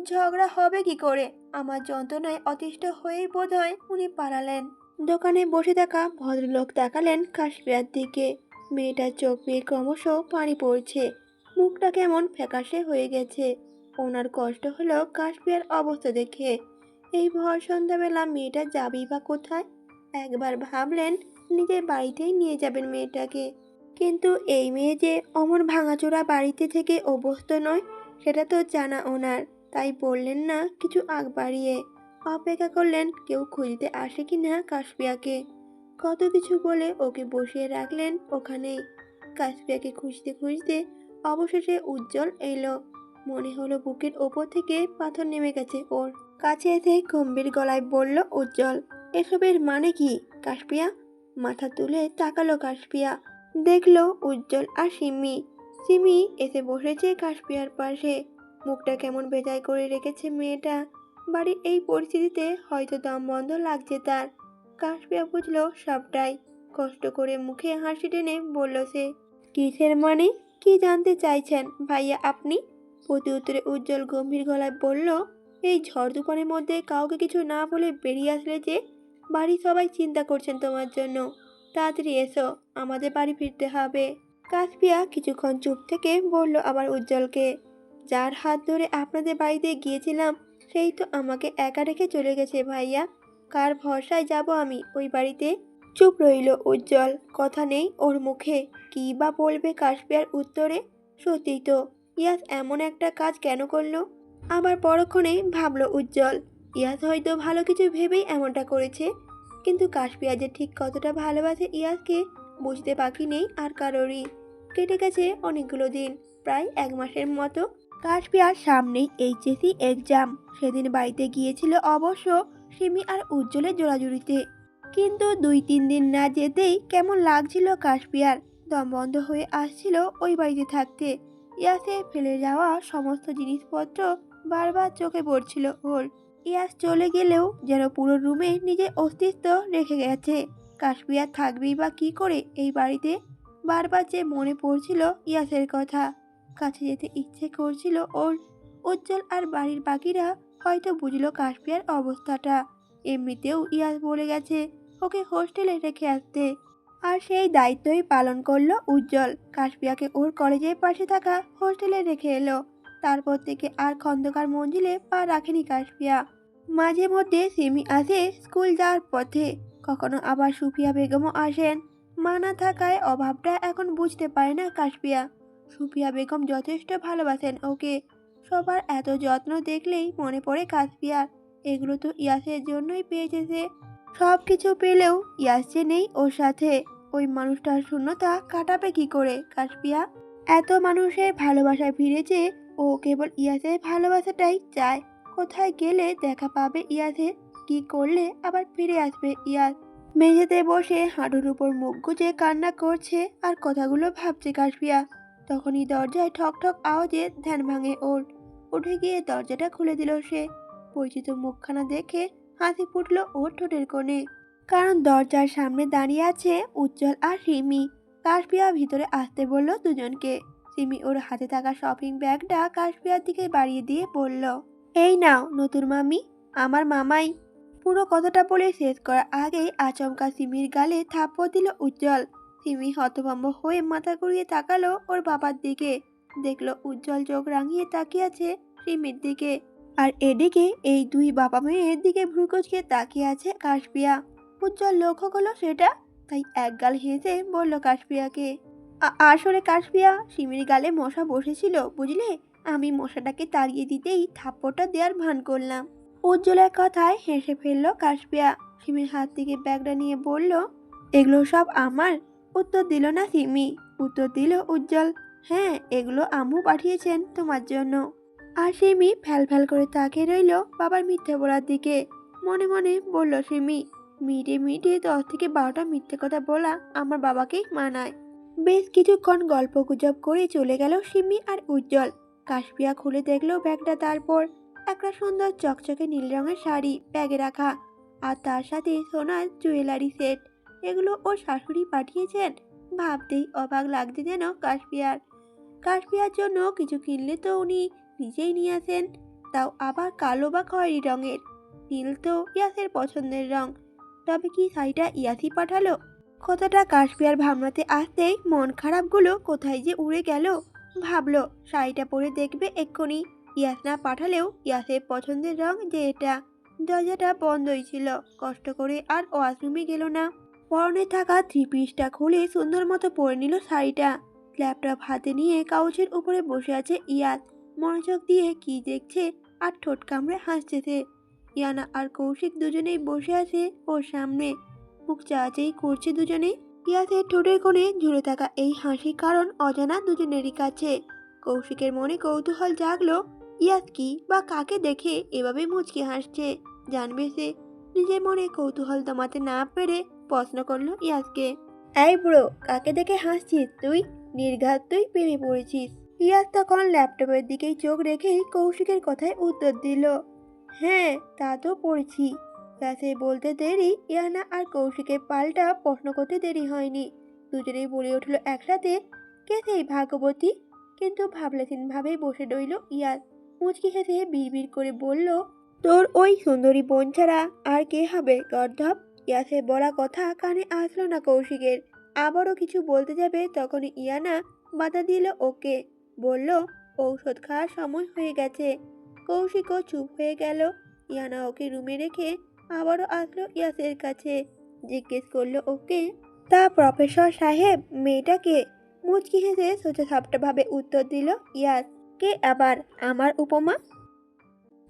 ঝগড়া হবে কি করে? আমার যন্ত্রণায় অতিষ্ঠ হয়েই বোধ হয় উনি পালালেন। দোকানে বসে থাকা ভদ্রলোক তাকালেন কাশপিয়ার দিকে। মেয়েটার চোখ বেয়ে ক্রমশ পানি পড়ছে, মুখটা কেমন ফ্যাকাশে হয়ে গেছে। ওনার কষ্ট হলো কাশপিয়ার অবস্থা দেখে। এই ভর সন্ধ্যাবেলা মেয়েটা যাবেই বা কোথায়? একবার ভাবলেন নিজের বাড়িতেই নিয়ে যাবেন মেয়েটাকে। কিন্তু এই মেয়ে যে অমন ভাঙাচোরা বাড়িতে থেকে অভ্যস্ত নয় সেটা তো জানা ওনার। তাই বললেন না কিছু আগ বাড়িয়ে। অপেক্ষা করলেন কেউ খুঁজতে আসে কি না কাশপিয়াকে। কত কিছু বলে ওকে বসিয়ে রাখলেন ওখানেই। কাশপিয়াকে খুঁজতে খুঁজতে অবশেষে উজ্জ্বল এলো। মনে হলো বুকের ওপর থেকে পাথর নেমে গেছে ওর। কাছে এসে গম্ভীর গলায় বলল উজ্জ্বল, এসবের মানে কি কাশপিয়া? মাথা তুলে তাকালো কাশপিয়া। দেখলো উজ্জ্বল আর সিমি। সিমি এসে বসেছে কাশপিয়ার পাশে। মুখটা কেমন বেজায় করে রেখেছে মেয়েটা। বাড়ির এই পরিস্থিতিতে হয়তো দম বন্ধ লাগছে তার। কাশপিয়া বুঝলো সবটাই। কষ্ট করে মুখে হাসি টেনে বলল সে, কিসের মানে? কি জানতে চাইছেন ভাইয়া আপনি? প্রতি উত্তরে উজ্জ্বল গম্ভীর গলায় বলল, এই ঝড় তুফানের মধ্যে কাউকে কিছু না বলে বেরিয়ে আসলে যে? বাড়ির সবাই চিন্তা করছেন তোমার জন্য। তাড়াতাড়ি এসো, আমাদের বাড়ি ফিরতে হবে। কাশপিয়া কিছুক্ষণ চুপ থেকে বলল আবার উজ্জ্বলকে, যার হাত ধরে আপনাদের বাড়িতে গিয়েছিলাম সেই তো আমাকে একা রেখে চলে গেছে ভাইয়া। কার ভরসায় যাব আমি ওই বাড়িতে? চুপ রইল উজ্জ্বল, কথা নেই ওর মুখে। কী বা বলবে কাশপিয়ার উত্তরে? সত্যিই তো, ইয়াস এমন একটা কাজ কেন করলো? আবার পরক্ষণেই ভাবল উজ্জ্বল, ইয়াস হয়তো ভালো কিছু ভেবেই এমনটা করেছে। কিন্তু কাশপিয়া যে ঠিক কতটা ভালোবাসে ইয়াসকে বুঝতে বাকি নেই আর কারোরই। কেটে গেছে অনেকগুলো দিন, প্রায় 1 মাসের মতো। কাশপিয়ার সামনেই এইচএসসি এক্সাম। সেদিন বাড়িতে গিয়েছিল অবশ্য সিমি আর উজ্জ্বলের জোড়াজুড়িতে। কিন্তু 2-3 দিন না যেতেই কেমন লাগছিল কাশপিয়ার। দম বন্ধ হয়ে আসছিল ওই বাড়িতে থাকতে। ইয়াসে ফেলে যাওয়া সমস্ত জিনিসপত্র বারবার চোখে পড়ছিল ওর। ইয়াস চলে গেলেও যেন পুরো রুমে নিজের অস্তিত্ব রেখে গেছে। কাশপিয়া থাকবেই বা কি করে এই বাড়িতে? বারবার যে মনে পড়ছিল ইয়াসের কথা। কাছে যেতে ইচ্ছে করছিল ওর। উজ্জ্বল আর বাড়ির বাকিরা হয়তো বুঝলো কাশপিয়ার অবস্থাটা। এমনিতেও ইয়াস বলে গেছে ওকে হোস্টেলে রেখে আসতে। আর সেই দায়িত্বই পালন করলো উজ্জ্বল। কাশপিয়াকে ওর কলেজের পাশে থাকা হোস্টেলে রেখে এলো। তারপর থেকে আর খন্দকার মঞ্জিলে পা রাখেনি কাশপিয়া। মাঝে মধ্যে সিমি আসে স্কুল যাওয়ার পথে, কখনো আবার সুফিয়া বেগমও আসেন। মা না থাকায় অভাবটা এখন বুঝতে পারে না কাশপিয়া। সুফিয়া বেগম যথেষ্ট ভালোবাসেন ওকে। সবার এত যত্ন দেখলেই মনে পড়ে কাশপিয়ার, এগুলো তো ইয়াসের জন্যই পেয়েছে সে। সব কিছু পেলেও ইয়াস যে নেই ওর সাথে। ওই মানুষটার শূন্যতা কাটাবে কি করে কাশপিয়া? এত মানুষের ভালোবাসায় ফিরেছে, ও কেবল ইয়াসের ভালোবাসাটাই চায়। কোথায় গেলে দেখা পাবে ইয়াসের? কি করলে আবার ফিরে আসবে ইয়াস? মেঝেতে বসে হাঁটুর উপর মুখ গুজে কান্না করছে আর কথাগুলো ভাবছে কাশপিয়া। তখনই দরজায় ঠক ঠক আওয়াজে ধ্যান ভাঙে ওর। উঠে গিয়ে দরজাটা খুলে দিল সে। পরিচিত মুখখানা দেখে হাসি ফুটল ওর ঠোঁটের কোণে। কারণ দরজার সামনে দাঁড়িয়ে আছে উজ্জ্বল আর সিমি। কাশপিয়া ভিতরে আসতে বলল দুজনকে। সিমি ওর হাতে থাকা শপিং ব্যাগটা কাশপিয়ার দিকে বাড়িয়ে দিয়ে বলল, এই নাও নতুন মামি, আমার মামাই। পুরো কথাটা বলে শেষ করার আগেই আচমকা সিমির গালে থাপ্পড় দিল উজ্জ্বল। সিমি হতভম্ব হয়ে মাথা ঘুরিয়ে তাকালো ওর বাবার দিকে। দেখলো উজ্জ্বল চোখ রাঙিয়ে তাকিয়ে আছে সিমির দিকে। আর এদিকে এই দুই বাবা মেয়ের দিকে ভ্রুকুচকে তাকিয়ে আছে কাশপিয়া। উজ্জ্বল লক্ষ্য করলো সেটা, তাই একগাল হেসে বলল কাশপিয়াকে, আসলে কাশপিয়া, সিমির গালে মশা বসেছিল বুঝলে, আমি মশাটাকে তাড়িয়ে দিতেই থাপ্পড়টা দেওয়ার ভান করলাম। উজ্জ্বলের কথায় হেসে ফেলল কাশপিয়া। সিমির হাত থেকে ব্যাগটা নিয়ে বলল, এগুলো সব আমার? উত্তর দিল না সিমি, উত্তর দিল উজ্জ্বল, হ্যাঁ এগুলো আম্মু পাঠিয়েছেন তোমার জন্য। আর সিমি ফ্যাল ফ্যাল করে তাকিয়ে রইল বাবার মিথ্যে বলার দিকে। মনে মনে বলল সিমি, মিটে মিটে 10 থেকে 12টা মিথ্যে কথা বলা আমার বাবাকেই মানায়। বেশ কিছুক্ষণ গল্প গুজব করে চলে গেল সিমি আর উজ্জ্বল। কাশপিয়া খুলে দেখলো ব্যাগটা, তারপর একটা সুন্দর চকচকে নীল রঙের শাড়ি ব্যাগে রাখা, আর তার সাথে সোনার জুয়েলারি সেট। এগুলো ওর শাশুড়ি পাঠিয়েছেন। ভাবতেই অবাক লাগছে যেন কাশপিয়ার। কাশপিয়ার জন্য কিছু কিনলে তো উনি নিজেই নিয়ে আসেন, তাও আবার কালো বা খয়েরি রঙের। নীল তো ইয়াসের পছন্দের রং। তবে কি শাড়িটা ইয়াসই পাঠালো? কথাটা কাশপিয়ার ভাবনাতে আসতেই মন খারাপগুলো কোথায় যে উড়ে গেল। ভাবলো শাড়িটা পরে দেখবে এক্ষুনি। ইয়াস না পাঠালেও ইয়াসের পছন্দের রং যে এটা। দরজাটা বন্ধই ছিল। কষ্ট করে আর ওয়াশরুমে গেল না। পরনে থাকা 3 পিসটা খুলে সুন্দর মতো পরে নিল শাড়িটা। ল্যাপটপ হাতে নিয়ে কাউচের উপরে বসে আছে ইয়াস। মনোযোগ দিয়ে কি দেখছে আর ঠোঁট কামড়ে হাসছে সে। ইয়ানা আর কৌশিক দুজনেই বসে আছে ওর সামনে। মুখ চাচাই করছে দুজনেই। ইয়াসের ঠোঁটের কোণে ঝুলে থাকা এই হাসি কারণ অজানা দুজনেরই কাছে। কৌশিকের মনে কৌতূহল জাগলো, ইয়াস কি বা কাকে দেখে এভাবে মুচকি হাসছে। জানবে সে। নিজের মনে কৌতূহল দমাতে না পেরে প্রশ্ন করলো ইয়াসকে, এই বুড়ো, কাকে দেখে হাসছিস তুই? নির্ঘাত তুই প্রেমে পড়েছিস। ইয়াস তখন ল্যাপটপের দিকেই চোখ রেখেই কৌশিকের কথায় উত্তর দিল, হ্যাঁ তা তো পড়েছি। ইয়াসের বলতে দেরি ইয়ানা আর কৌশিকের পাল্টা প্রশ্ন করতে দেরি হয়নি। দুজনেই বলে উঠল একসাথে, কে সেই ভাগ্যবতী? কিন্তু ভাবলেশীন ভাবেই বসে রইল ইয়াস। মুচকি হেসে বিড়বিড় করে বলল, তোর ওই সুন্দরী বোন ছাড়া আর কে হবে গর্ধব? ইয়াসের বলা কথা কানে আসলো না কৌশিকের। আবারও কিছু বলতে যাবে তখনই ইয়ানা বাধা দিল ওকে। বলল, ঔষধ খাওয়ার সময় হয়ে গেছে। কৌশিকও চুপ হয়ে গেল। ইয়ানা ওকে রুমে রেখে আবারও আসলো ইয়াসের কাছে। জিজ্ঞেস করলো ওকে, তা প্রফেসর সাহেব মেয়েটাকে? মুচকি হেসে সোজাসাপটাভাবে উত্তর দিল ইয়াস, কে আবার? আমার উপমা।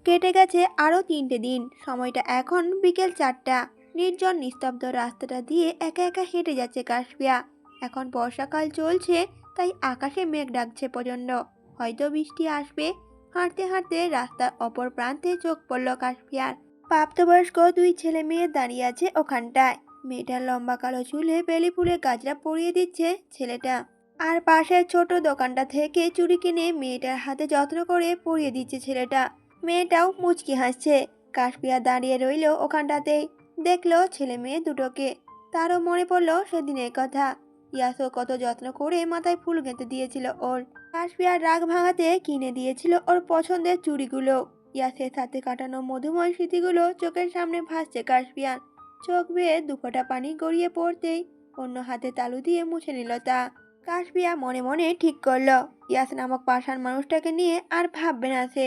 কেটে গেছে আরও 3টে দিন। সময়টা এখন বিকেল 4টা। নির্জন নিস্তব্ধ রাস্তাটা দিয়ে একা একা হেঁটে যাচ্ছে কাশপিয়া। এখন বর্ষাকাল চলছে, তাই আকাশে মেঘ ডাকছে প্রচণ্ড। হয়তো বৃষ্টি আসবে। হাঁটতে হাঁটতে রাস্তার অপর প্রান্তে চোখ পড়ল কাশপিয়ার। প্রাপ্তবয়স্ক 2 ছেলে মেয়ে দাঁড়িয়ে আছে ওখানটায়। মেয়েটার লম্বা কালো চুলে বেলি ফুলে গাজরা পরিয়ে দিচ্ছে ছেলেটা। আর পাশের ছোট দোকানটা থেকে চুড়ি কিনে মেয়েটার হাতে যত্ন করে পরিয়ে দিচ্ছে ছেলেটা। মেয়েটাও মুচকি হাসছে। কাশপিয়া দাঁড়িয়ে রইল ওখানটাতেই। দেখলো ছেলে মেয়ে দুটোকে। তারও মনে পড়লো সেদিনের কথা। ইয়াসও কত যত্ন করে মাথায় ফুল গেঁথে দিয়েছিল ওর। কাশপিয়ার রাগ ভাঙাতে কিনে দিয়েছিল ওর পছন্দের চুড়িগুলো। ইয়াসের সাথে কাটানো মধুময় স্মৃতিগুলো চোখের সামনে ভাসছে কাশপিয়ার। চোখ বেয়ে দুফোঁটা পানি গড়িয়ে পড়তেই অন্য হাতে তালু দিয়ে মুছে নিল তা। কাশপিয়া মনে মনে ঠিক করলো, ইয়াস নামক পাষাণ মানুষটাকে নিয়ে আর ভাববে না সে।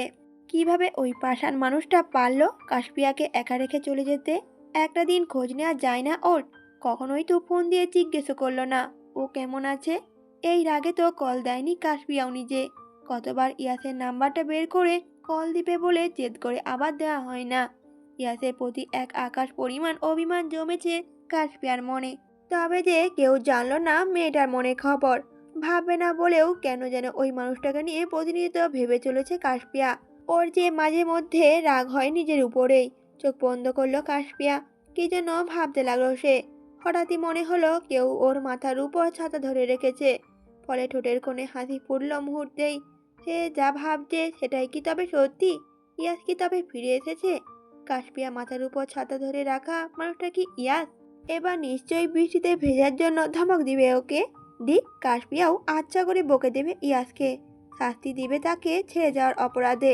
কিভাবে ওই পাষাণ মানুষটা পারলো কাশপিয়াকে একা রেখে চলে যেতে? একটা দিন খোঁজ নেওয়া যায় না ওর? কখনোই তো ফোন দিয়ে জিজ্ঞেসও করলো না ও কেমন আছে। এই রাগে তো কল দেয়নি কাশপিয়াও নিজে। কতবার ইয়াসের নাম্বারটা বের করে কল দিবে বলে জেদ করে আবার দেওয়া হয় না। ইয়াসের প্রতি এক আকাশ পরিমাণ অভিমান জমেছে কাশপিয়ার মনে। তবে যে কেউ জানলো না মেয়েটার মনে খবর। ভাববে না বলেও কেন যেন ওই মানুষটাকে নিয়ে প্রতিনিয়ত ভেবে চলেছে কাশপিয়া। ওর যে মাঝে মধ্যে রাগ হয় নিজের উপরেই। চোখ বন্ধ করলো কাশপিয়া। কি যেন ভাবতে লাগলো সে। হঠাৎই মনে হলো কেউ ওর মাথার উপর ছাতা ধরে রেখেছে। ফলে ঠোঁটের কোণে হাসি ফুটল মুহূর্তেই। সে যা ভাবছে সেটাই কি তবে সত্যি? ইয়াস কি তবে ফিরে এসেছে? কাশপিয়া মাথার উপর ছাতা ধরে রাখা মানুষটা কি ইয়াস? এবার নিশ্চয়ই বৃষ্টিতে ভেজার জন্য ধমক দিবে ওকে। দিক, কাশপিয়াও আচ্ছা করে বকে দেবে ইয়াসকে। শাস্তি দিবে তাকে ছেড়ে যাওয়ার অপরাধে।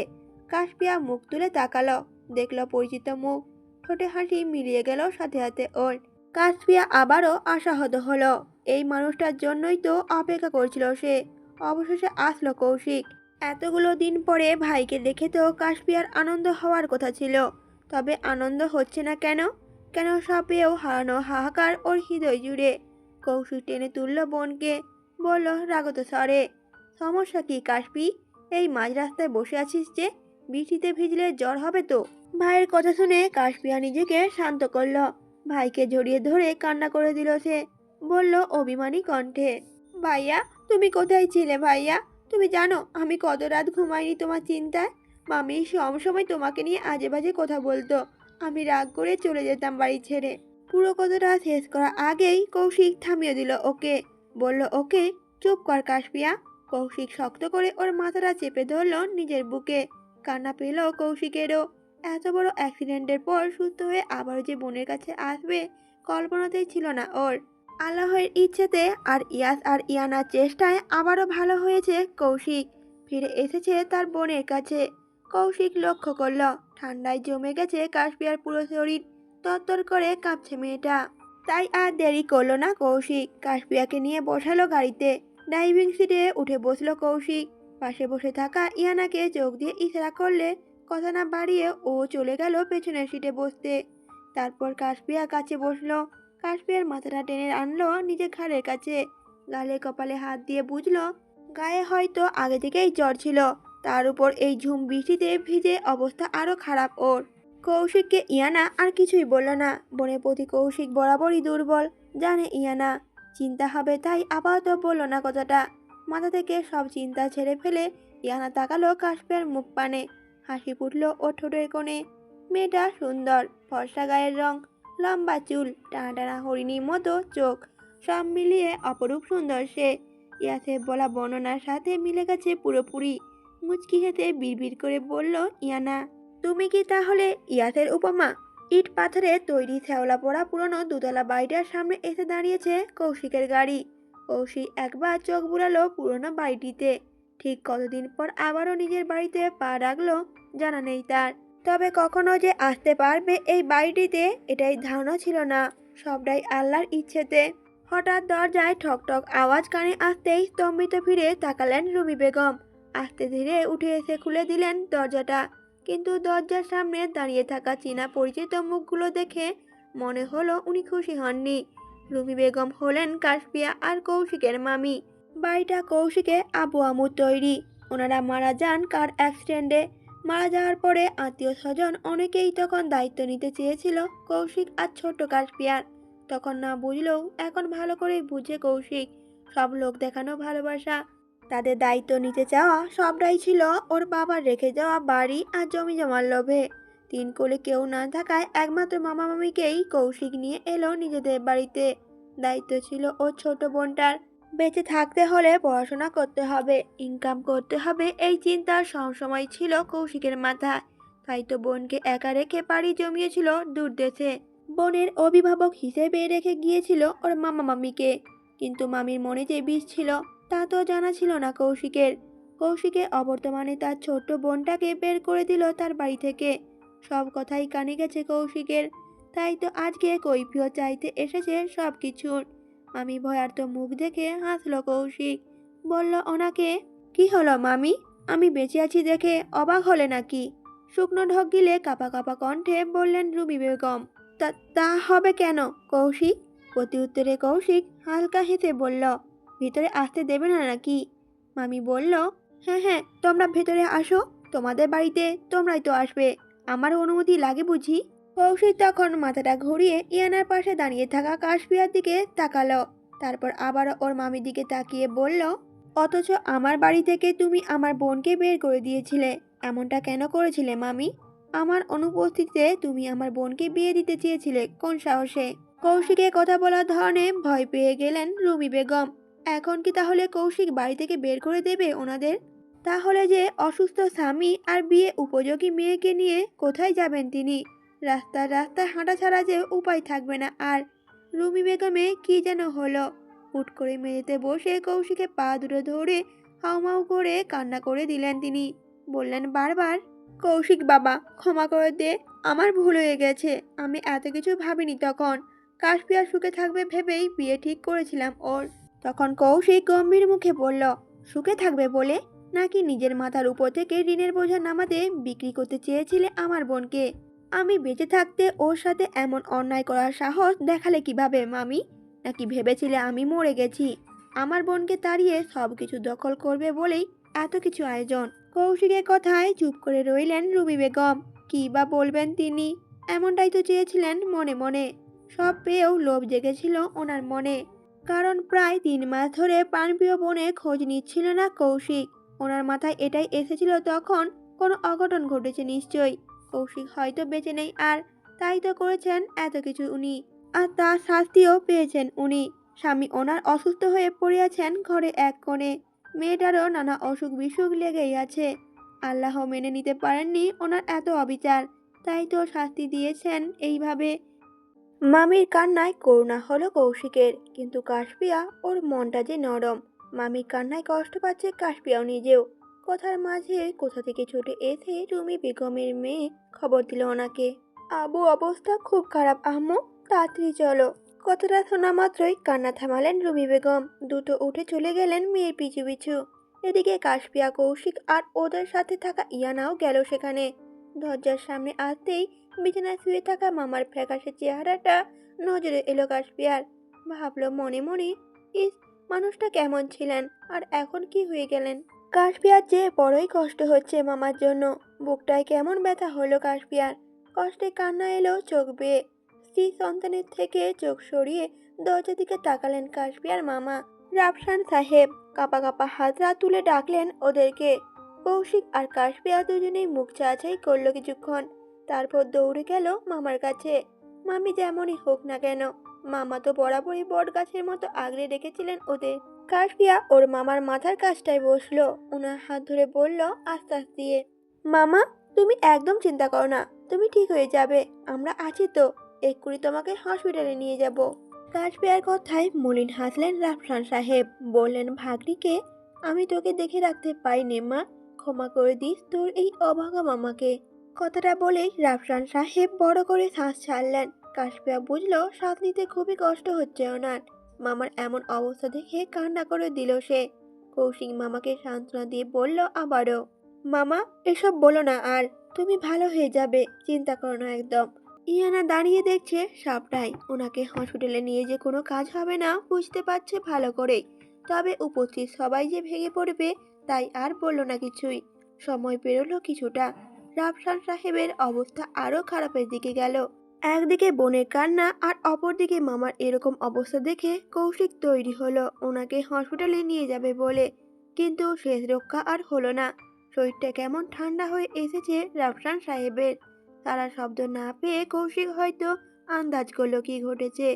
কাশপিয়া মুখ তুলে তাকালো। দেখলো পরিচিত মুখ। ঠোঁটে হাসি মিলিয়ে গেল সাথে সাথে ওর। কাশপিয়া আবারও আশাহত হলো। এই মানুষটার জন্যই তো অপেক্ষা করছিল সে। অবশেষে আসলো কৌশিক। এতগুলো দিন পরে ভাইকে দেখে তো কাশপিয়ার আনন্দ হওয়ার কথা ছিল। তবে আনন্দ হচ্ছে না কেন? কেন সব পেয়েও হারানো হাহাকার ওর হৃদয় জুড়ে। কৌশিক টেনে তুলল বোনকে। বলল রাগত স্বরে, সমস্যা কি কাশপি? এই মাঝ রাস্তায় বসে আছিস যে? বৃষ্টিতে ভিজলে জ্বর হবে তো। ভাইয়ের কথা শুনে কাশপিয়া নিজেকে শান্ত করল। ভাইকে জড়িয়ে ধরে কান্না করে দিল সে। বলল অভিমানী কণ্ঠে, ভাইয়া তুমি কোথায় ছিলে ভাইয়া? তুমি জানো আমি কত রাত ঘুমাইনি তোমার চিন্তায়। মামি সবসময় তোমাকে নিয়ে আজে বাজে কথা বলতো। আমি রাগ করে চলে যেতাম বাড়ি ছেড়ে। পুরো কথাটা শেষ করার আগেই কৌশিক থামিয়ে দিল ওকে। বলল ওকে চুপ কর কাশপিয়া। কৌশিক শক্ত করে ওর মাথাটা চেপে ধরল নিজের বুকে। কান্না পেল কৌশিকেরও। এত বড় অ্যাক্সিডেন্টের পর সুস্থ হয়ে আবার যে বোনের কাছে আসবে কল্পনাতেই ছিল না ওর। আল্লাহের ইচ্ছেতে আর ইয়াস আর ইয়ানার চেষ্টায় আবারও ভালো হয়েছে কৌশিক। ফিরে এসেছে তার বোনের কাছে। কৌশিক লক্ষ্য করল ঠান্ডায় জমে গেছে কাশপিয়ার পুরো শরীর। তরতর করে কাঁপছে মেয়েটা। তাই আর দেরি করলো না কৌশিক। কাশপিয়াকে নিয়ে বসালো গাড়িতে। ড্রাইভিং সিটে উঠে বসলো কৌশিক। পাশে বসে থাকা ইয়ানাকে চোখ দিয়ে ইশারা করলে কথা না বাড়িয়ে ও চলে গেল পেছনের সিটে বসতে। তারপর কাশপিয়া কাছে বসলো। কাশপিয়ার মাথাটা টেনে আনলো নিজের ঘাড়ের কাছে। গালে কপালে হাত দিয়ে বুঝলো গায়ে হয়তো আগে থেকেই জ্বর ছিল। তার উপর এই ঝুম বৃষ্টিতে ভিজে অবস্থা আরো খারাপ ওর। কৌশিককে ইয়ানা আর কিছুই বলল না। বোনের প্রতি কৌশিক বরাবরই দুর্বল। জানে ইয়ানা চিন্তা হবে, তাই আপাতত বলল না কথাটা। মাথা থেকে সব চিন্তা ছেড়ে ফেলে ইয়ানা তাকালো কাশপিয়ার মুখ পানে। হাসি ফুটল ওর ঠোঁটের কোণে। মেয়েটা সুন্দর, ফর্সা গায়ের রং, লম্বা চুল, টানা টানা হরিণীর মতো চোখ, সব মিলিয়ে অপরূপ সুন্দর সে। ইয়াসের বলা বর্ণনার সাথে মিলে গেছে পুরোপুরি। মুচকি হেসে বিড়বিড় করে বলল ইয়ানা, তুমি কি তাহলে ইয়াসের উপমা? ইট পাথরে তৈরি শ্যাওলা পড়া পুরনো দুতলা বাড়িটার সামনে এসে দাঁড়িয়েছে কৌশিকের গাড়ি। কৌশিক একবার চোখ বুলালো পুরোনো বাড়িটিতে। ঠিক কতদিন পর আবারও নিজের বাড়িতে পা রাখলো জানা নেই তার। তবে কখনো যে আসতে পারবে এই বাড়িটিতে এটাই ধারণা ছিল না। সবটাই আল্লাহর ইচ্ছেতে। হঠাৎ দরজায় ঠক ঠক আওয়াজ কানে আসতেই স্তম্ভিত ফিরে তাকালেন রুমি বেগম। আস্তে ধীরে উঠে এসে খুলে দিলেন দরজাটা। কিন্তু দরজার সামনে দাঁড়িয়ে থাকা চীনা পরিচিত মুখগুলো দেখে মনে হলো উনি খুশি হননি। রুমি বেগম হলেন কাশপিয়া আর কৌশিকের মামি। বাড়িটা কৌশিকের আবু আমুর তৈরি। ওনারা মারা যান কার অ্যাক্সিডেন্টে। মারা যাওয়ার পরে আত্মীয় স্বজন অনেকেই তখন দায়িত্ব নিতে চেয়েছিল কৌশিক আর ছোট্ট কাশপিয়ার। তখন না বুঝলেও এখন ভালো করেই বুঝে কৌশিক। সব লোক দেখানো ভালোবাসা, তাদের দায়িত্ব নিতে চাওয়া সবটাই ছিল ওর বাবার রেখে যাওয়া বাড়ি আর জমি জমার লোভে। তিন কোলে কেউ না থাকায় একমাত্র মামা মামিকেই কৌশিক নিয়ে এলো নিজেদের বাড়িতে। দায়িত্ব ছিল ওর ছোট বোনটার। বেঁচে থাকতে হলে পড়াশোনা করতে হবে, ইনকাম করতে হবে, এই চিন্তা সবসময় ছিল কৌশিকের মাথায়। তাই তো বোনকে একা রেখে পাড়ি জমিয়েছিল দূর দেশে। বোনের অভিভাবক হিসেবে রেখে গিয়েছিল ওর মামা মামিকে। কিন্তু মামির মনে যে বিষ ছিল তা তো জানা ছিল না কৌশিকের। কৌশিকের অবর্তমানে তার ছোট্ট বোনটাকে বের করে দিল তার বাড়ি থেকে। সব কথাই কানে গেছে কৌশিকের। তাই তো আজকে কৈফিয়ত চাইতে এসেছে সব কিছুর। মামি ভয়ার্ত মুখ দেখে হাসলো কৌশিক। বলল ওনাকে, কি হলো মামি, আমি বেঁচে আছি দেখে অবাক হলে নাকি? শুকনো ঢোক গিলে কাঁপা কাঁপা কণ্ঠে বললেন রুমি বেগম। তা হবে কেন কৌশিক? প্রতি উত্তরে কৌশিক হালকা হেসে বলল, ভিতরে আসতে দেবে না নাকি? মামি বলল, হ্যাঁ হ্যাঁ, তোমরা ভেতরে আসো, তোমাদের বাড়িতে তোমরাই তো আসবে, আমার অনুমতি লাগে বুঝি? কৌশিক তখন মাথাটা ঘুরিয়ে ইয়ানার পাশে দাঁড়িয়ে থাকা কাশপিয়ার দিকে তাকালো। তারপর আবারও ওর মামির দিকে তাকিয়ে বলল, অথচ আমার বাড়ি থেকে তুমি আমার বোনকে বের করে দিয়েছিলে। এমনটা কেন করেছিলে মামি? আমার অনুপস্থিতিতে তুমি আমার বোনকে বিয়ে দিতে চেয়েছিলে কোন সাহসে? কৌশিকের কথা বলার ধরনে ভয় পেয়ে গেলেন রুমি বেগম। এখন কি তাহলে কৌশিক বাড়ি থেকে বের করে দেবে ওনাদের? তাহলে যে অসুস্থ স্বামী আর বিয়ে উপযোগী মেয়েকে নিয়ে কোথায় যাবেন তিনি? রাস্তায় রাস্তায় হাঁটা ছাড়া যে উপায় থাকবে না আর। রুমি বেগমে কি যেন হলো। হুট করে মেঝেতে বসে কৌশিকে পা দুটো ধরে হাউমাউ করে কান্না করে দিলেন তিনি। বললেন বারবার, কৌশিক বাবা, ক্ষমা করে দে, আমার ভুল হয়ে গেছে। আমি এত কিছু ভাবিনি তখন। কাশপিয়া সুখে থাকবে ভেবেই বিয়ে ঠিক করেছিলাম ওর। তখন কৌশিক গম্ভীর মুখে বলল, সুখে থাকবে বলে? নাকি নিজের মাথার উপর থেকে ঋণের বোঝা নামাতে বিক্রি করতে চেয়েছিলে আমার বোনকে? আমি বেঁচে থাকতে ওর সাথে এমন অন্যায় করার সাহস দেখালে কিভাবে মামি? নাকি ভেবেছিলে আমি মরে গেছি? আমার বোনকে তাড়িয়ে সব কিছু দখল করবে বলেই এত কিছু আয়োজন। কৌশিকের কথায় চুপ করে রইলেন রুমি বেগম। কি বা বলবেন তিনি? এমনটাই তো চেয়েছিলেন মনে মনে। সব পেয়েও লোভ জেগেছিল ওনার মনে। কারণ প্রায় 3 মাস ধরে প্রাণপ্রিয় বোনের খোঁজ নিচ্ছিল না কৌশিক। ওনার মাথায় এটাই এসেছিল তখন কোনো অঘটন ঘটেছে নিশ্চয়ই। কৌশিক হয়তো বেঁচে নেই আর, তাই তো করেছেন এত কিছু উনি। আর তার শাস্তিও পেয়েছেন উনি। স্বামী ওনার অসুস্থ হয়ে পড়ে আছেন ঘরে এক কোণে। মেয়েটারও নানা অসুখ বিসুখ লেগেই আছে। আল্লাহ মেনে নিতে পারেননি ওনার এত অবিচার, তাই তো শাস্তি দিয়েছেন এইভাবে। মামির কান্নায় করুণা হলো কৌশিকের, কিন্তু কাশপিয়া ওর মনটা যে নরম। মামির কান্নায় কষ্ট পাচ্ছে কাশপিয়াও নিজেও। কথার মাঝে কোথা থেকে ছুটে এসে রুমি বেগমের মেয়ে খবর দিল ওনাকে। আবু অবস্থা খুব খারাপ আম্মু, তাড়াতাড়ি চলো। কথাটা শোনা মাত্রই কান্না থামালেন রুমি বেগম। দ্রুত উঠে চলে গেলেন মেয়ের পিছু পিছু। এদিকে কাশপিয়া, কৌশিক আর ওদের সাথে থাকা ইয়ানাও গেল সেখানে। দরজার সামনে আসতেই বিছানায় শুয়ে থাকা মামার ফ্যাকাশে চেহারাটা নজরে এলো কাশপিয়ার। ভাবলো মনে মনে, ইস, মানুষটা কেমন ছিলেন আর এখন কি হয়ে গেলেন। কাশপিয়ার যে বড়ই কষ্ট হচ্ছে মামার জন্য। বুকটায় কেমন ব্যথা হলো কাশপিয়ার। কষ্টে কান্না এলো চোখ বেয়ে। স্ত্রী সন্তানের থেকে চোখ সরিয়ে দরজার দিকে তাকালেন কাশপিয়ার মামা রাফসান সাহেব। কাঁপা কাঁপা হাতরা তুলে ডাকলেন ওদেরকে। কৌশিক আর কাশপিয়া দুজনেই মুখ চাচাই করলো কিছুক্ষণ। তারপর দৌড়ে গেল মামার কাছে। মামি যেমনই হোক না কেন, মামা তো বরাবরই বট গাছের মতো আগলে রেখেছিলেন ওদের। কাশপিয়া ওর মামার মাথার কাছটায় বসলো। ওনার হাত ধরে বলল আস্তে আস্তে দিয়ে, মামা, তুমি একদম চিন্তা করো না, তুমি ঠিক হয়ে যাবে, আমরা আছি তো, এক্ষুনি তোমাকে হসপিটালে নিয়ে যাব। কাশপিয়ার কথায় মলিন হাসলেন রাফসান সাহেব। বললেন, ভাগ্নিকে আমি তোকে দেখে রাখতে পারিনি মা, ক্ষমা করে দিস তোর এই অভাগা মামাকে। কথাটা বলেই রাফসান সাহেব বড় করে শ্বাস ছাড়লেন। কাশপিয়া বুঝলো শ্বাস নিতে খুবই কষ্ট হচ্ছে ওনার। মামার এমন অবস্থা দেখে কান্না করে দিল সে। কৌশিক মামাকে সান্ত্বনা দিয়ে বলল আবারও, মামা এসব বলো না আর, তুমি ভালো হয়ে যাবে, চিন্তা করো না একদম। ইয়ানা দাঁড়িয়ে দেখছে সবটাই। ওনাকে হসপিটালে নিয়ে যে কোনো কাজ হবে না বুঝতে পারছে ভালো করেই। তবে উপস্থিত সবাই যে ভেঙে পড়বে তাই আর বলল না কিছুই। সময় পেরোলো কিছুটা। রাফসান সাহেবের অবস্থা আরো খারাপের দিকে গেল। একদিকে বোনের কান্না আর অপরদিকে মামার এরকম অবস্থা দেখে কৌশিক তৈরি হলো ওনাকে হসপিটালে নিয়ে যাবে বলে। কিন্তু শেষ রক্ষা আর হলো না। শরীরটা কেমন ঠান্ডা হয়ে এসেছে রাফসান সাহেবের। তারা শব্দ না পেয়ে কৌশিক হয়তো আন্দাজ করলো কি ঘটেছে।